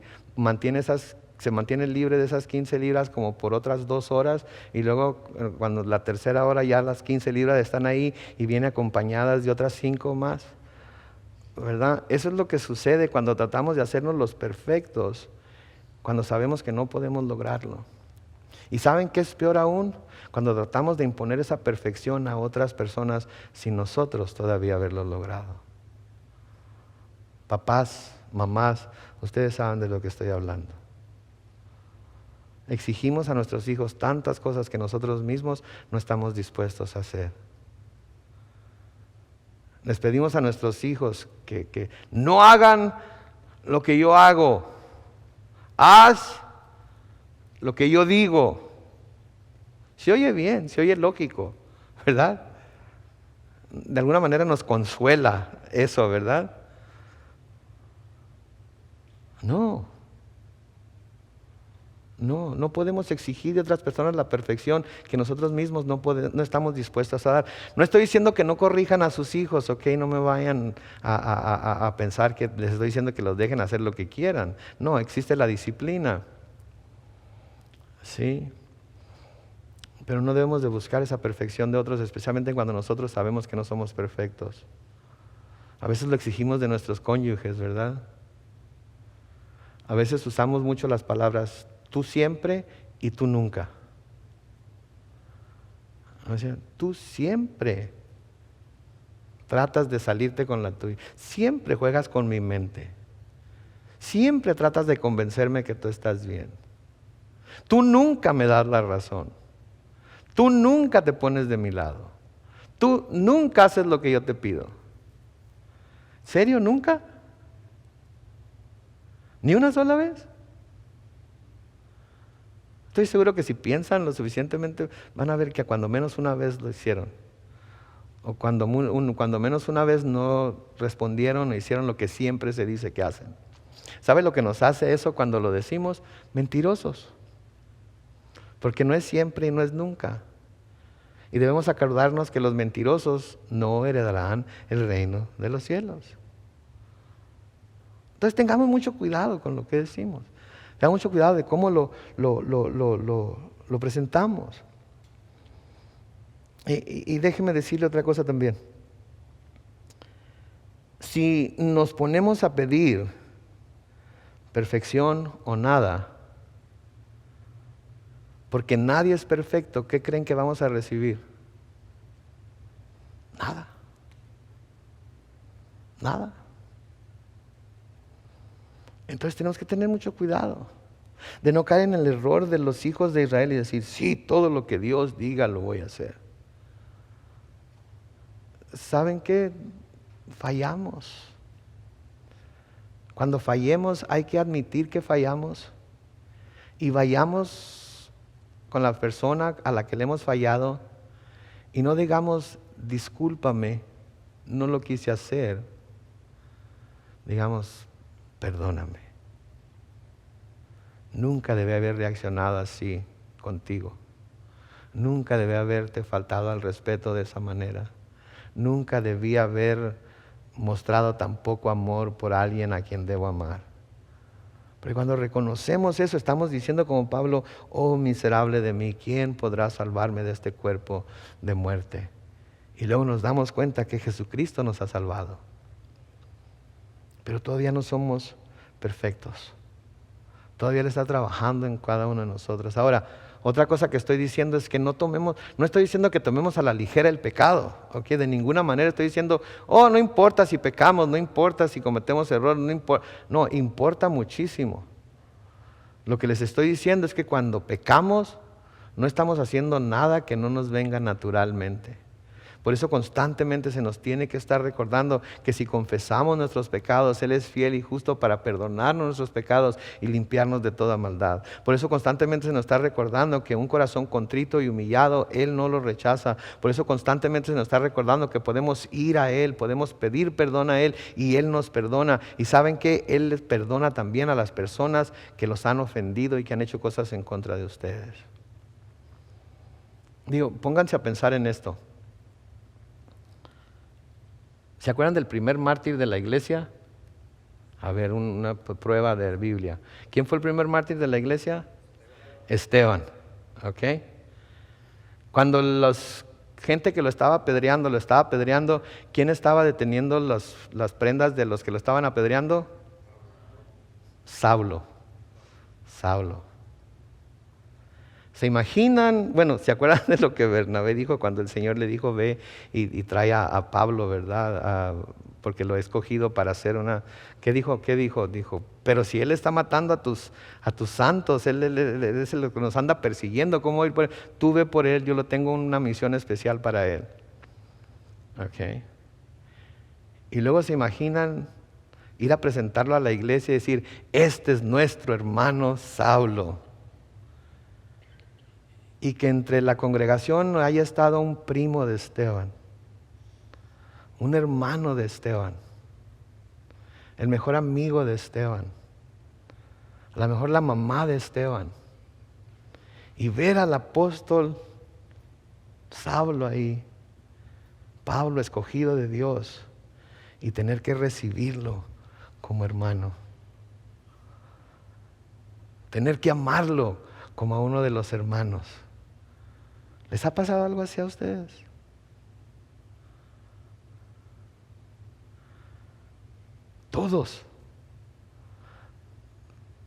se mantiene libre de esas 15 libras como por otras 2 horas y luego cuando la tercera hora ya las 15 libras están ahí y vienen acompañadas de otras 5 más, ¿verdad? Eso es lo que sucede cuando tratamos de hacernos los perfectos, cuando sabemos que no podemos lograrlo. ¿Y saben qué es peor aún? Cuando tratamos de imponer esa perfección a otras personas sin nosotros todavía haberlo logrado. Papás, mamás, ustedes saben de lo que estoy hablando. Exigimos a nuestros hijos tantas cosas que nosotros mismos no estamos dispuestos a hacer. Les pedimos a nuestros hijos que no hagan lo que yo hago. Haz lo que yo digo. Se oye bien, se oye lógico, ¿verdad? De alguna manera nos consuela eso, ¿verdad? No podemos exigir de otras personas la perfección que nosotros mismos no estamos dispuestos a dar. No estoy diciendo que no corrijan a sus hijos, ok, no me vayan a pensar que les estoy diciendo que los dejen hacer lo que quieran. No, existe la disciplina. Sí. Pero no debemos de buscar esa perfección de otros, especialmente cuando nosotros sabemos que no somos perfectos. A veces lo exigimos de nuestros cónyuges, ¿verdad? A veces usamos mucho las palabras tú siempre y tú nunca. O sea, tú siempre tratas de salirte con la tuya. Siempre juegas con mi mente. Siempre tratas de convencerme que tú estás bien. Tú nunca me das la razón. Tú nunca te pones de mi lado. Tú nunca haces lo que yo te pido. ¿Serio? ¿Nunca? ¿Ni una sola vez? Estoy seguro que si piensan lo suficientemente, van a ver que cuando menos una vez lo hicieron. O cuando menos una vez no respondieron o hicieron lo que siempre se dice que hacen. ¿Sabe lo que nos hace eso cuando lo decimos? Mentirosos. Porque no es siempre y no es nunca. Y debemos acordarnos que los mentirosos no heredarán el reino de los cielos. Entonces tengamos mucho cuidado con lo que decimos. Tengamos mucho cuidado de cómo lo presentamos. Y déjeme decirle otra cosa también. Si nos ponemos a pedir perfección o nada, porque nadie es perfecto, ¿qué creen que vamos a recibir? Nada. Nada. Entonces tenemos que tener mucho cuidado de no caer en el error de los hijos de Israel y decir, sí, todo lo que Dios diga lo voy a hacer. ¿Saben qué? Fallamos. Cuando fallemos hay que admitir que fallamos y vayamos con la persona a la que le hemos fallado y no digamos, discúlpame, no lo quise hacer. Digamos, perdóname. Nunca debe haber reaccionado así contigo. Nunca debe haberte faltado al respeto de esa manera. Nunca debí haber mostrado tan poco amor por alguien a quien debo amar. Pero cuando reconocemos eso, estamos diciendo como Pablo, oh miserable de mí, ¿quién podrá salvarme de este cuerpo de muerte? Y luego nos damos cuenta que Jesucristo nos ha salvado. Pero todavía no somos perfectos. Todavía Él está trabajando en cada uno de nosotros. Ahora, otra cosa que estoy diciendo es que no estoy diciendo que tomemos a la ligera el pecado, ¿ok? De ninguna manera estoy diciendo, no importa si pecamos, no importa si cometemos errores, no importa. No, importa muchísimo. Lo que les estoy diciendo es que cuando pecamos, no estamos haciendo nada que no nos venga naturalmente. Por eso constantemente se nos tiene que estar recordando que si confesamos nuestros pecados, Él es fiel y justo para perdonarnos nuestros pecados y limpiarnos de toda maldad. Por eso constantemente se nos está recordando que un corazón contrito y humillado, Él no lo rechaza. Por eso constantemente se nos está recordando que podemos ir a Él, podemos pedir perdón a Él y Él nos perdona. Y saben que Él les perdona también a las personas que los han ofendido y que han hecho cosas en contra de ustedes. Pónganse a pensar en esto. ¿Se acuerdan del primer mártir de la iglesia? A ver, una prueba de Biblia. ¿Quién fue el primer mártir de la iglesia? Esteban. ¿Ok? Cuando gente que lo estaba apedreando, ¿quién estaba deteniendo las prendas de los que lo estaban apedreando? Saulo. ¿Se imaginan? Bueno, ¿se acuerdan de lo que Bernabé dijo cuando el Señor le dijo, ve y trae a Pablo, ¿verdad? Porque lo he escogido para hacer una... ¿Qué dijo? Dijo, pero si él está matando a tus santos, él es el que nos anda persiguiendo, ¿cómo ir por él? Tú ve por él, yo lo tengo una misión especial para él. Ok. Y luego se imaginan ir a presentarlo a la iglesia y decir, este es nuestro hermano Saulo. Y que entre la congregación haya estado un primo de Esteban, un hermano de Esteban, el mejor amigo de Esteban, a lo mejor la mamá de Esteban, y ver al apóstol Saulo ahí, Pablo escogido de Dios, y tener que recibirlo como hermano, tener que amarlo como a uno de los hermanos. ¿Les ha pasado algo así a ustedes? Todos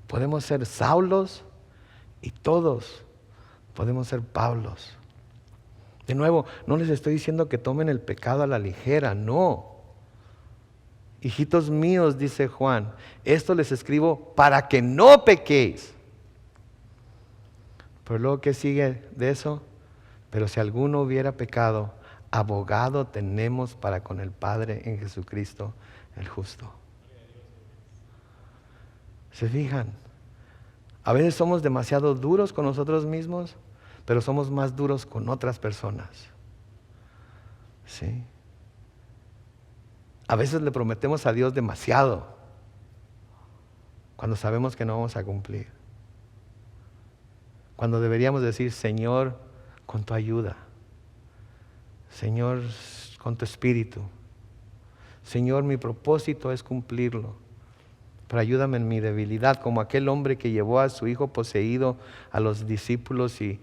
podemos ser Saulos y todos podemos ser Pablos. De nuevo, no les estoy diciendo que tomen el pecado a la ligera, no. Hijitos míos, dice Juan, esto les escribo para que no pequéis. Pero luego, ¿qué sigue de eso? Pero si alguno hubiera pecado, abogado tenemos para con el Padre en Jesucristo el justo. ¿Se fijan? A veces somos demasiado duros con nosotros mismos, pero somos más duros con otras personas. ¿Sí? A veces le prometemos a Dios demasiado cuando sabemos que no vamos a cumplir. Cuando deberíamos decir, Señor, con tu ayuda, Señor, con tu espíritu, Señor, mi propósito es cumplirlo, pero ayúdame en mi debilidad, como aquel hombre que llevó a su hijo poseído a los discípulos y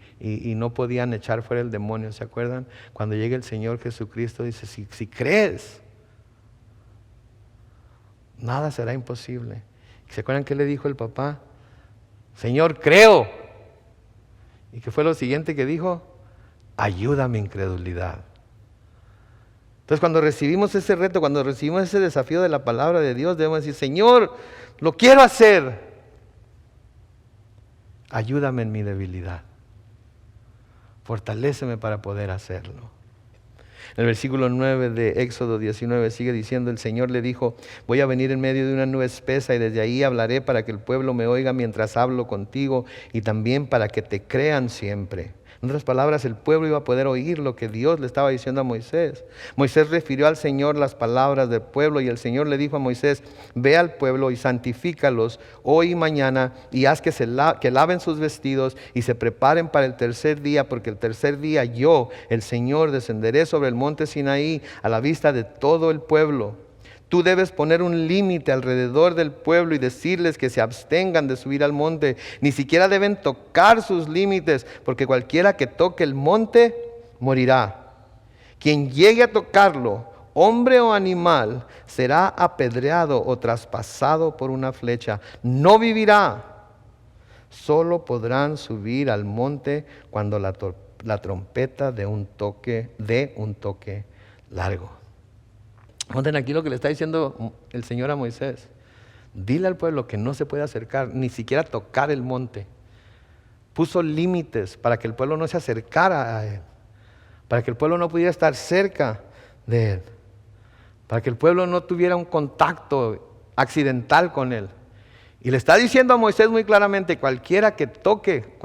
no podían echar fuera el demonio. ¿Se acuerdan? Cuando llega el Señor Jesucristo dice, si crees, nada será imposible. ¿Se acuerdan qué le dijo el papá? Señor, creo. ¿Y qué fue lo siguiente que dijo? Ayuda a mi incredulidad. Entonces, cuando recibimos ese reto, cuando recibimos ese desafío de la palabra de Dios, debemos decir, Señor, lo quiero hacer. Ayúdame en mi debilidad. Fortaléceme para poder hacerlo. En el versículo 9 de Éxodo 19 sigue diciendo, el Señor le dijo, voy a venir en medio de una nube espesa y desde ahí hablaré para que el pueblo me oiga mientras hablo contigo y también para que te crean siempre. En otras palabras, el pueblo iba a poder oír lo que Dios le estaba diciendo a Moisés. Moisés refirió al Señor las palabras del pueblo y el Señor le dijo a Moisés, ve al pueblo y santifícalos hoy y mañana y haz que laven sus vestidos y se preparen para el tercer día, porque el tercer día yo, el Señor, descenderé sobre el monte Sinaí a la vista de todo el pueblo. Tú debes poner un límite alrededor del pueblo y decirles que se abstengan de subir al monte. Ni siquiera deben tocar sus límites, porque cualquiera que toque el monte morirá. Quien llegue a tocarlo, hombre o animal, será apedreado o traspasado por una flecha. No vivirá. Solo podrán subir al monte cuando la trompeta dé un toque largo. Noten aquí lo que le está diciendo el Señor a Moisés. Dile al pueblo que no se puede acercar, ni siquiera tocar el monte. Puso límites para que el pueblo no se acercara a él, para que el pueblo no pudiera estar cerca de él, para que el pueblo no tuviera un contacto accidental con él. Y le está diciendo a Moisés muy claramente, cualquiera que toque,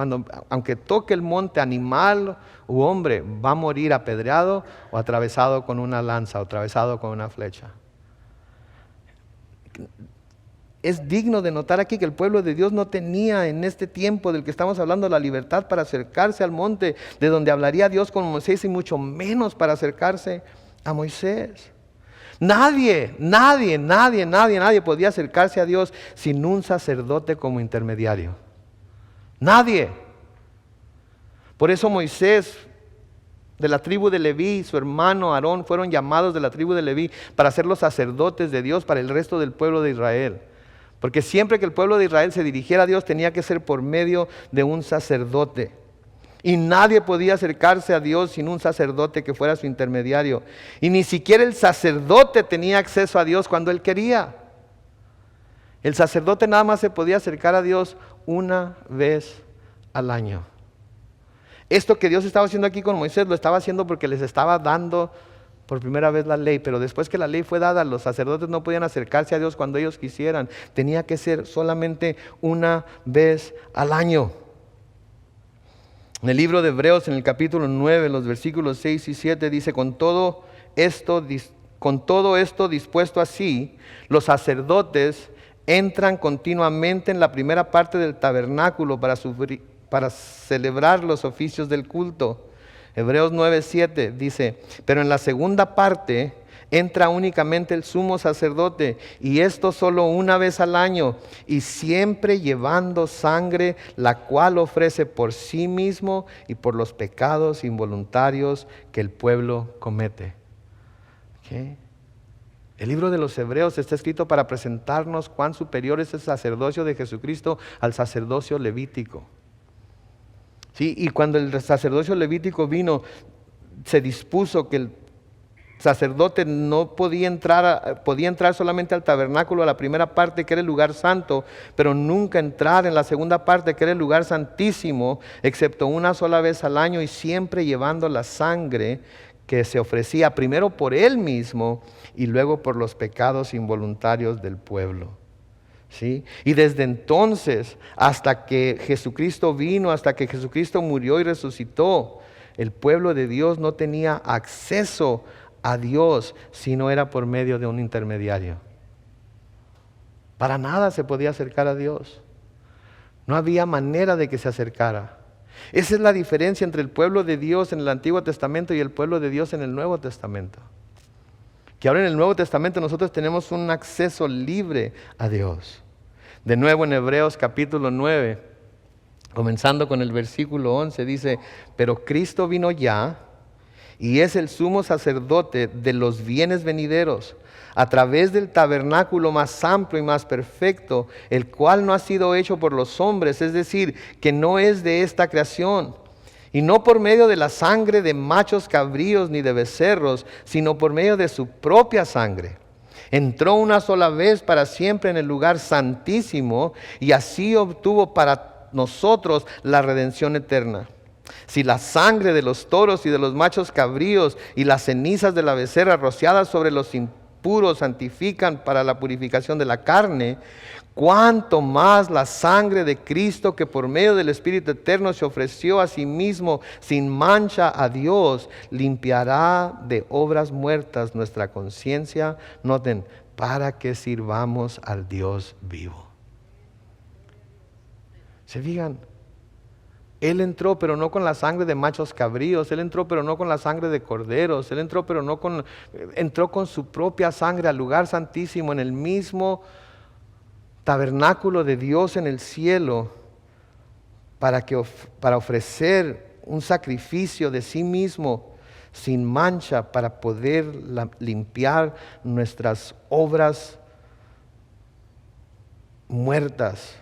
aunque toque el monte, animal u hombre, va a morir apedreado o atravesado con una lanza o atravesado con una flecha. Es digno de notar aquí que el pueblo de Dios no tenía en este tiempo del que estamos hablando la libertad para acercarse al monte de donde hablaría Dios con Moisés, y mucho menos para acercarse a Moisés. Nadie podía acercarse a Dios sin un sacerdote como intermediario. Nadie. Por eso Moisés, de la tribu de Leví, y su hermano Aarón fueron llamados de la tribu de Leví para ser los sacerdotes de Dios para el resto del pueblo de Israel. Porque siempre que el pueblo de Israel se dirigiera a Dios tenía que ser por medio de un sacerdote. Y nadie podía acercarse a Dios sin un sacerdote que fuera su intermediario. Y ni siquiera el sacerdote tenía acceso a Dios cuando él quería. El sacerdote nada más se podía acercar a Dios una vez al año. Esto que Dios estaba haciendo aquí con Moisés lo estaba haciendo porque les estaba dando por primera vez la ley, pero después que la ley fue dada, los sacerdotes no podían acercarse a Dios cuando ellos quisieran. Tenía que ser solamente una vez al año. En el libro de Hebreos, en el capítulo 9, los versículos 6 y 7, dice, con todo esto dispuesto así, los sacerdotes entran continuamente en la primera parte del tabernáculo para celebrar los oficios del culto. Hebreos 9, 7 dice, pero en la segunda parte entra únicamente el sumo sacerdote, y esto solo una vez al año, y siempre llevando sangre, la cual ofrece por sí mismo y por los pecados involuntarios que el pueblo comete. ¿Okay? El libro de los Hebreos está escrito para presentarnos cuán superior es el sacerdocio de Jesucristo al sacerdocio levítico. ¿Sí? Y cuando el sacerdocio levítico vino, se dispuso que el sacerdote no podía entrar solamente al tabernáculo, a la primera parte que era el lugar santo, pero nunca entrar en la segunda parte que era el lugar santísimo, excepto una sola vez al año, y siempre llevando la sangre que se ofrecía primero por él mismo y luego por los pecados involuntarios del pueblo. ¿Sí? Y desde entonces hasta que Jesucristo vino, hasta que Jesucristo murió y resucitó, el pueblo de Dios no tenía acceso a Dios si no era por medio de un intermediario. Para nada se podía acercar a Dios. No había manera de que se acercara. Esa es la diferencia entre el pueblo de Dios en el Antiguo Testamento y el pueblo de Dios en el Nuevo Testamento. Que ahora en el Nuevo Testamento nosotros tenemos un acceso libre a Dios. De nuevo en Hebreos capítulo 9, comenzando con el versículo 11, dice, pero Cristo vino ya y es el sumo sacerdote de los bienes venideros, a través del tabernáculo más amplio y más perfecto, el cual no ha sido hecho por los hombres, es decir, que no es de esta creación, y no por medio de la sangre de machos cabríos ni de becerros, sino por medio de su propia sangre. Entró una sola vez para siempre en el lugar santísimo, y así obtuvo para nosotros la redención eterna. Si la sangre de los toros y de los machos cabríos y las cenizas de la becerra rociadas sobre los impuros santifican para la purificación de la carne, cuánto más la sangre de Cristo, que por medio del Espíritu eterno se ofreció a sí mismo sin mancha a Dios, limpiará de obras muertas nuestra conciencia, noten, para que sirvamos al Dios vivo. ¿Se fijan? Él entró, pero no con la sangre de machos cabríos. Él entró, pero no con la sangre de corderos. Él entró, pero entró con su propia sangre al lugar santísimo, en el mismo tabernáculo de Dios en el cielo, para ofrecer un sacrificio de sí mismo, sin mancha, para poder limpiar nuestras obras muertas,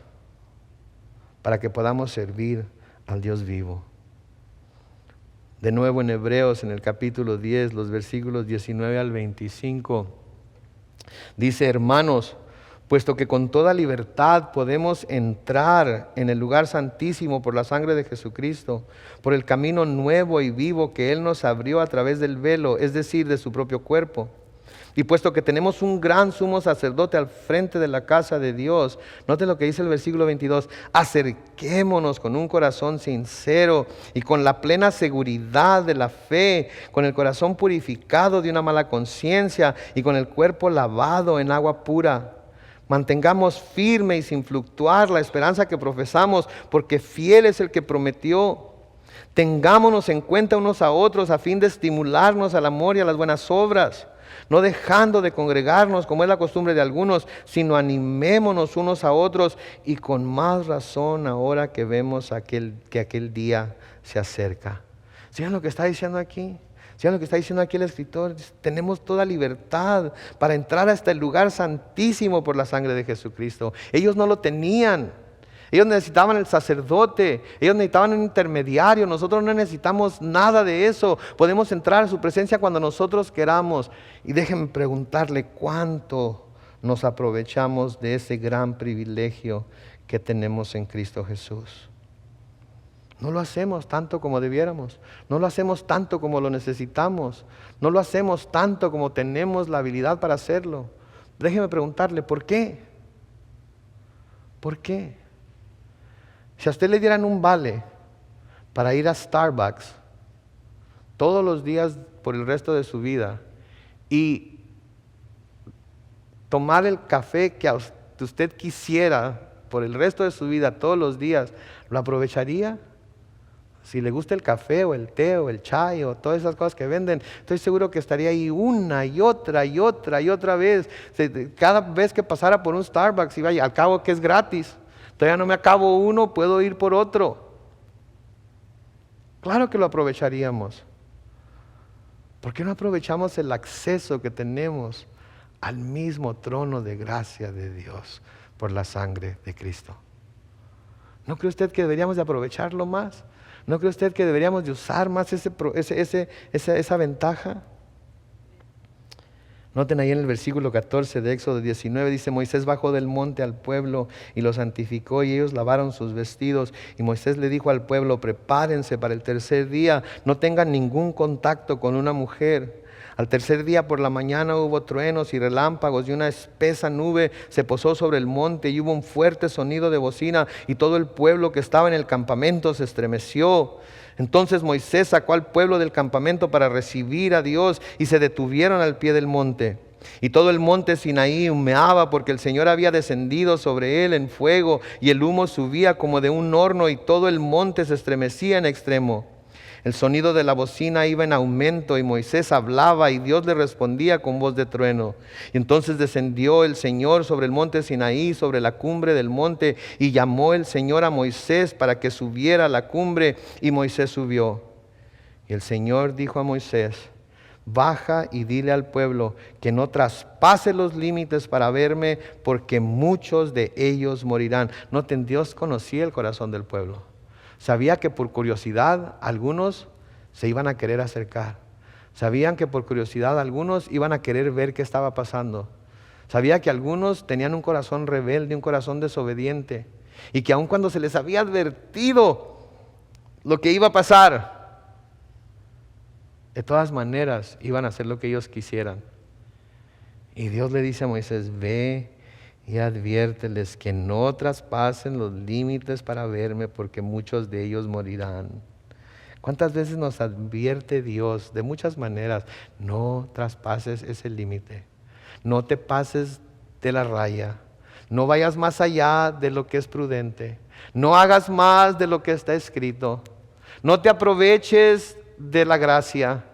para que podamos servir al Dios vivo. De nuevo en Hebreos, en el capítulo 10, los versículos 19 al 25, dice: hermanos, puesto que con toda libertad podemos entrar en el lugar santísimo por la sangre de Jesucristo, por el camino nuevo y vivo que Él nos abrió a través del velo, es decir, de su propio cuerpo. Y puesto que tenemos un gran sumo sacerdote al frente de la casa de Dios, note lo que dice el versículo 22, acerquémonos con un corazón sincero y con la plena seguridad de la fe, con el corazón purificado de una mala conciencia y con el cuerpo lavado en agua pura. Mantengamos firme y sin fluctuar la esperanza que profesamos, porque fiel es el que prometió. Tengámonos en cuenta unos a otros a fin de estimularnos al amor y a las buenas obras, no dejando de congregarnos como es la costumbre de algunos, sino animémonos unos a otros, y con más razón ahora que vemos que aquel día se acerca. ¿Saben lo que está diciendo aquí? ¿Saben lo que está diciendo aquí el escritor? Tenemos toda libertad para entrar hasta el lugar santísimo por la sangre de Jesucristo. Ellos no lo tenían. Ellos necesitaban el sacerdote, ellos necesitaban un intermediario. Nosotros no necesitamos nada de eso. Podemos entrar a su presencia cuando nosotros queramos. Y déjenme preguntarle, ¿cuánto nos aprovechamos de ese gran privilegio que tenemos en Cristo Jesús? No lo hacemos tanto como debiéramos. No lo hacemos tanto como lo necesitamos. No lo hacemos tanto como tenemos la habilidad para hacerlo. Déjeme preguntarle, ¿por qué? ¿Por qué? Si a usted le dieran un vale para ir a Starbucks todos los días por el resto de su vida y tomar el café que usted quisiera por el resto de su vida todos los días, ¿lo aprovecharía? Si le gusta el café o el té o el chai o todas esas cosas que venden, estoy seguro que estaría ahí una y otra y otra y otra vez. Cada vez que pasara por un Starbucks, iba al cabo que es gratis. Todavía no me acabo uno, puedo ir por otro. Claro que lo aprovecharíamos. ¿Por qué no aprovechamos el acceso que tenemos al mismo trono de gracia de Dios por la sangre de Cristo? ¿No cree usted que deberíamos de aprovecharlo más? ¿No cree usted que deberíamos de usar más esa ventaja? Noten ahí en el versículo 14 de Éxodo 19, dice: Moisés bajó del monte al pueblo y lo santificó, y ellos lavaron sus vestidos. Y Moisés le dijo al pueblo: prepárense para el tercer día, no tengan ningún contacto con una mujer. Al tercer día por la mañana hubo truenos y relámpagos, y una espesa nube se posó sobre el monte, y hubo un fuerte sonido de bocina, y todo el pueblo que estaba en el campamento se estremeció. Entonces Moisés sacó al pueblo del campamento para recibir a Dios, y se detuvieron al pie del monte. Y todo el monte Sinaí humeaba, porque el Señor había descendido sobre él en fuego, y el humo subía como de un horno, y todo el monte se estremecía en extremo. El sonido de la bocina iba en aumento, y Moisés hablaba, y Dios le respondía con voz de trueno. Y entonces descendió el Señor sobre el monte Sinaí, sobre la cumbre del monte, y llamó el Señor a Moisés para que subiera a la cumbre, y Moisés subió. Y el Señor dijo a Moisés: baja y dile al pueblo que no traspase los límites para verme, porque muchos de ellos morirán. Noten, Dios conocía el corazón del pueblo. Sabía que por curiosidad algunos se iban a querer acercar. Sabían que por curiosidad algunos iban a querer ver qué estaba pasando. Sabía que algunos tenían un corazón rebelde, un corazón desobediente, y que aun cuando se les había advertido lo que iba a pasar, de todas maneras iban a hacer lo que ellos quisieran. Y Dios le dice a Moisés: ve y adviérteles que no traspasen los límites para verme, porque muchos de ellos morirán. ¿Cuántas veces nos advierte Dios? De muchas maneras. No traspases ese límite. No te pases de la raya. No vayas más allá de lo que es prudente. No hagas más de lo que está escrito. No te aproveches de la gracia.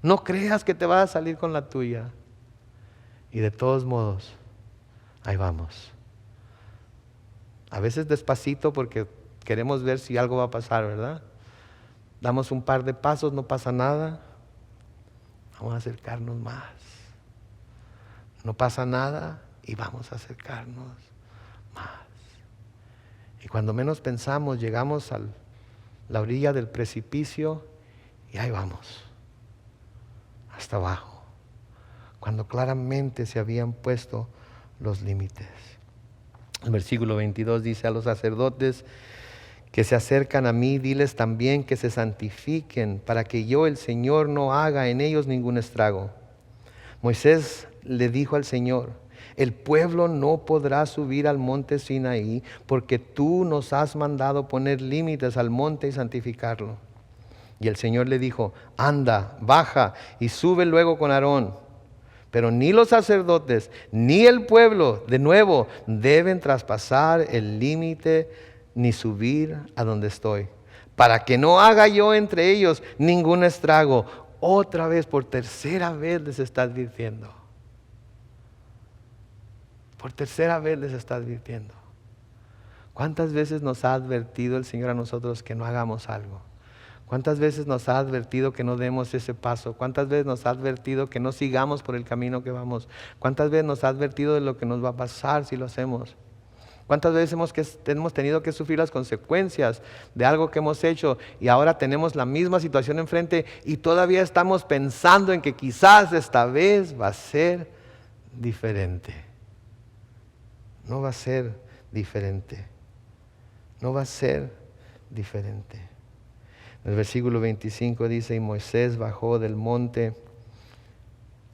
No creas que te vas a salir con la tuya. Y de todos modos, ahí vamos. A veces despacito, porque queremos ver si algo va a pasar, ¿verdad? damos un par de pasos, no pasa nada. Vamos a acercarnos más. No pasa nada y vamos a acercarnos más. Y cuando menos pensamos, llegamos a la orilla del precipicio y ahí vamos, hasta abajo, cuando claramente se habían puesto los límites. El versículo 22 dice: a los sacerdotes que se acercan a mí, diles también que se santifiquen, para que yo, el Señor, no haga en ellos ningún estrago. Moisés le dijo al Señor: el pueblo no podrá subir al monte Sinaí, porque tú nos has mandado poner límites al monte y santificarlo. Y el Señor le dijo: anda, baja y sube luego con Aarón. Pero ni los sacerdotes ni el pueblo, de nuevo, deben traspasar el límite ni subir a donde estoy, para que no haga yo entre ellos ningún estrago. Otra vez, por tercera vez les está advirtiendo. Por tercera vez les está advirtiendo. ¿Cuántas veces nos ha advertido el Señor a nosotros que no hagamos algo? ¿Cuántas veces nos ha advertido que no demos ese paso? ¿Cuántas veces nos ha advertido que no sigamos por el camino que vamos? ¿Cuántas veces nos ha advertido de lo que nos va a pasar si lo hacemos? ¿Cuántas veces hemos tenido que sufrir las consecuencias de algo que hemos hecho y ahora tenemos la misma situación enfrente y todavía estamos pensando en que quizás esta vez va a ser diferente? No va a ser diferente. No va a ser diferente. En el versículo 25 dice: y Moisés bajó del monte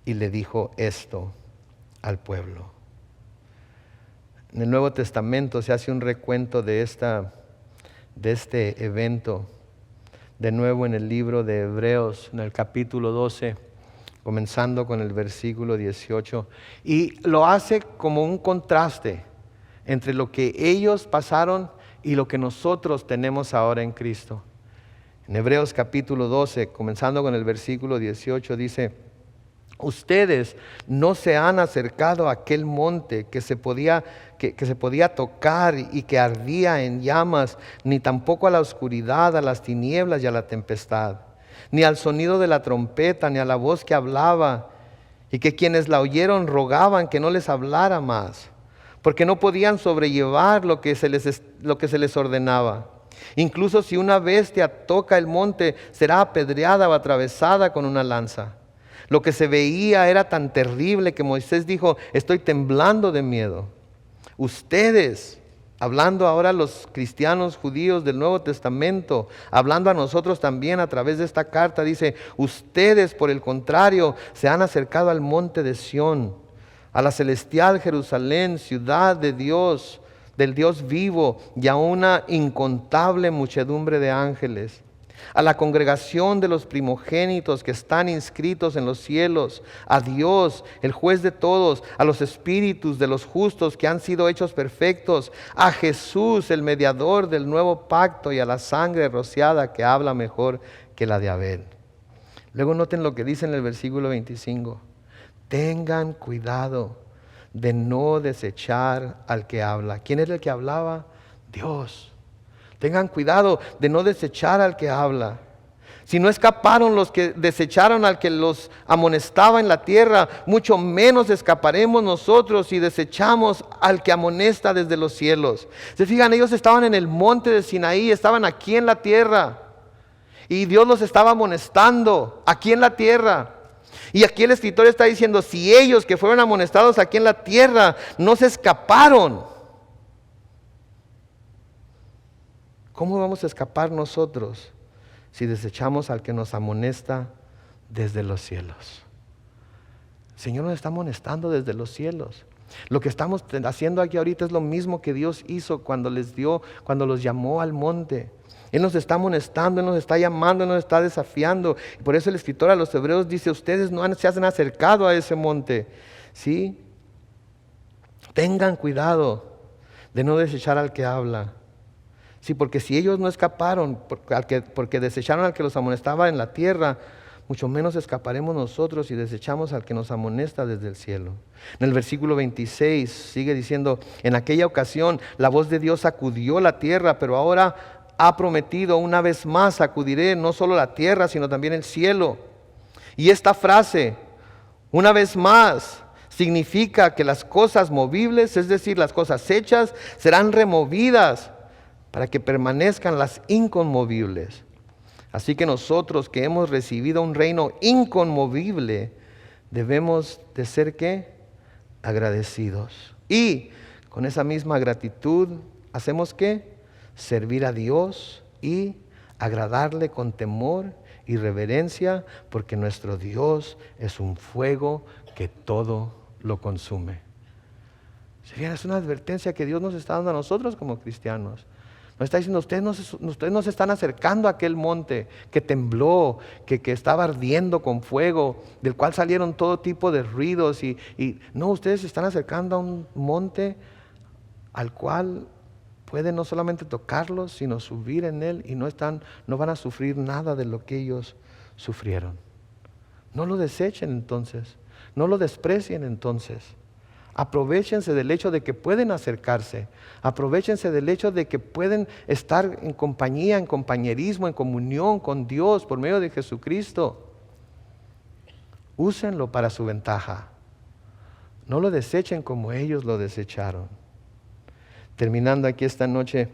y le dijo esto al pueblo. En el Nuevo Testamento se hace un recuento de este evento. De nuevo en el libro de Hebreos, en el capítulo 12, comenzando con el versículo 18. Y lo hace como un contraste entre lo que ellos pasaron y lo que nosotros tenemos ahora en Cristo. En Hebreos capítulo 12, comenzando con el versículo 18, dice: ustedes no se han acercado a aquel monte que se podía tocar y que ardía en llamas, ni tampoco a la oscuridad, a las tinieblas y a la tempestad, ni al sonido de la trompeta, ni a la voz que hablaba, y que quienes la oyeron rogaban que no les hablara más, porque no podían sobrellevar lo que se les ordenaba. Incluso si una bestia toca el monte, será apedreada o atravesada con una lanza. Lo que se veía era tan terrible que Moisés dijo: estoy temblando de miedo. Ustedes, hablando ahora a los cristianos judíos del Nuevo Testamento, hablando a nosotros también a través de esta carta, dice: ustedes, por el contrario, se han acercado al monte de Sión, a la celestial Jerusalén, ciudad de Dios, del Dios vivo, y a una incontable muchedumbre de ángeles, a la congregación de los primogénitos que están inscritos en los cielos, a Dios, el juez de todos, a los espíritus de los justos que han sido hechos perfectos, a Jesús, el mediador del nuevo pacto, y a la sangre rociada que habla mejor que la de Abel. Luego noten lo que dice en el versículo 25: tengan cuidado de no desechar al que habla. ¿Quién es el que hablaba? Dios. Tengan cuidado de no desechar al que habla. Si no escaparon los que desecharon al que los amonestaba en la tierra, mucho menos escaparemos nosotros si desechamos al que amonesta desde los cielos. Se fijan, ellos estaban en el monte de Sinaí, estaban aquí en la tierra, y Dios los estaba amonestando aquí en la tierra. Y aquí el escritor está diciendo: si ellos que fueron amonestados aquí en la tierra no se escaparon, ¿cómo vamos a escapar nosotros si desechamos al que nos amonesta desde los cielos? El Señor nos está amonestando desde los cielos. Lo que estamos haciendo aquí ahorita es lo mismo que Dios hizo cuando los llamó al monte. Él nos está amonestando, Él nos está llamando, Él nos está desafiando. Y por eso el escritor a los Hebreos dice: ustedes no se han acercado a ese monte. ¿Sí? Tengan cuidado de no desechar al que habla. Sí, porque si ellos no escaparon, porque desecharon al que los amonestaba en la tierra, mucho menos escaparemos nosotros y desechamos al que nos amonesta desde el cielo. En el versículo 26 sigue diciendo: en aquella ocasión la voz de Dios sacudió la tierra, pero ahora ha prometido: una vez más sacudiré no solo la tierra, sino también el cielo. Y esta frase, una vez más, significa que las cosas movibles, es decir, las cosas hechas, serán removidas para que permanezcan las inconmovibles. Así que nosotros que hemos recibido un reino inconmovible, debemos de ser ¿qué? Agradecidos. Y con esa misma gratitud, ¿hacemos qué? Servir a Dios y agradarle con temor y reverencia, porque nuestro Dios es un fuego que todo lo consume. Es una advertencia que Dios nos está dando a nosotros como cristianos. Nos está diciendo: ustedes no se están acercando a aquel monte que tembló, que estaba ardiendo con fuego, del cual salieron todo tipo de ruidos. No, ustedes se están acercando a un monte al cual pueden no solamente tocarlos, sino subir en él, y no van a sufrir nada de lo que ellos sufrieron. No lo desechen entonces, no lo desprecien entonces. Aprovéchense del hecho de que pueden acercarse. Aprovéchense del hecho de que pueden estar en compañía, en compañerismo, en comunión con Dios por medio de Jesucristo. Úsenlo para su ventaja. No lo desechen como ellos lo desecharon. Terminando aquí esta noche,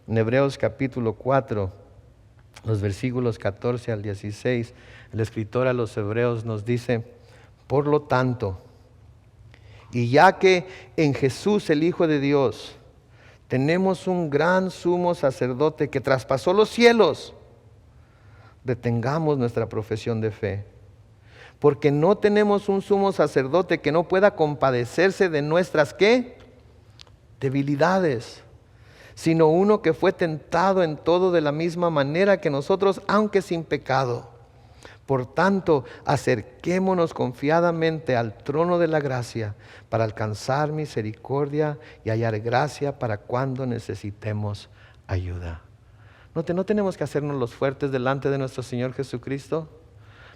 en Hebreos capítulo 4, los versículos 14 al 16, el escritor a los Hebreos nos dice: por lo tanto, y ya que en Jesús, el Hijo de Dios, tenemos un gran sumo sacerdote que traspasó los cielos, retengamos nuestra profesión de fe. Porque no tenemos un sumo sacerdote que no pueda compadecerse de nuestras ¿qué? Debilidades, sino uno que fue tentado en todo de la misma manera que nosotros, aunque sin pecado. Por tanto, acerquémonos confiadamente al trono de la gracia para alcanzar misericordia y hallar gracia para cuando necesitemos ayuda. No tenemos que hacernos los fuertes delante de nuestro Señor Jesucristo.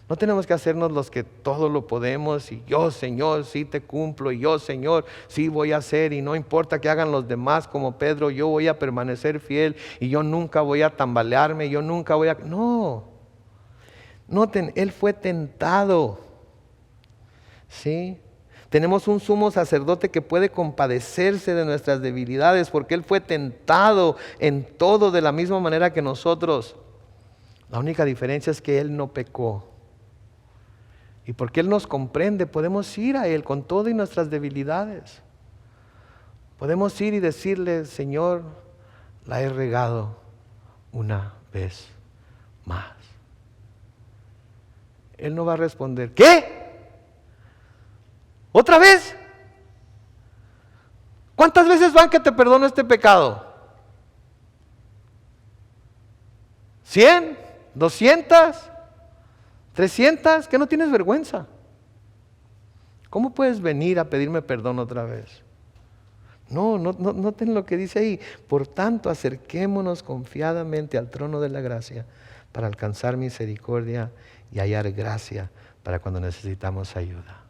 No tenemos que hacernos los que todo lo podemos, y yo, Señor, sí te cumplo, y yo, Señor, sí voy a hacer, y no importa que hagan los demás como Pedro, yo voy a permanecer fiel, y yo nunca voy a tambalearme, yo nunca voy a... No, noten, Él fue tentado, ¿sí? Tenemos un sumo sacerdote que puede compadecerse de nuestras debilidades, porque Él fue tentado en todo de la misma manera que nosotros. La única diferencia es que Él no pecó. Y porque Él nos comprende, podemos ir a Él con todo y nuestras debilidades. Podemos ir y decirle: Señor, la he regado una vez más. Él no va a responder: ¿qué? ¿Otra vez? ¿Cuántas veces van que te perdono este pecado? ¿100? ¿200? ¿300? ¿Que no tienes vergüenza? ¿Cómo puedes venir a pedirme perdón otra vez? No, noten lo que dice ahí. Por tanto, acerquémonos confiadamente al trono de la gracia para alcanzar misericordia y hallar gracia para cuando necesitamos ayuda.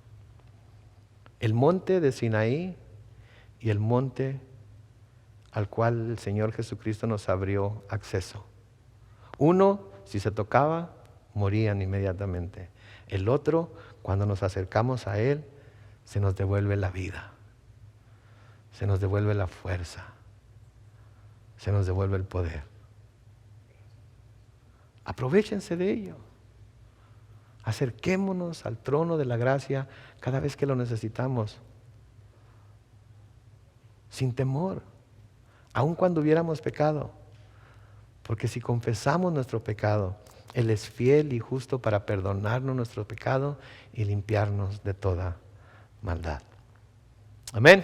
El monte de Sinaí y el monte al cual el Señor Jesucristo nos abrió acceso. Uno, si se tocaba, morían inmediatamente. El otro, cuando nos acercamos a Él, se nos devuelve la vida, se nos devuelve la fuerza, se nos devuelve el poder. Aprovéchense de ello. Acerquémonos al trono de la gracia cada vez que lo necesitamos, sin temor, aun cuando hubiéramos pecado. Porque si confesamos nuestro pecado, Él es fiel y justo para perdonarnos nuestro pecado y limpiarnos de toda maldad. Amén.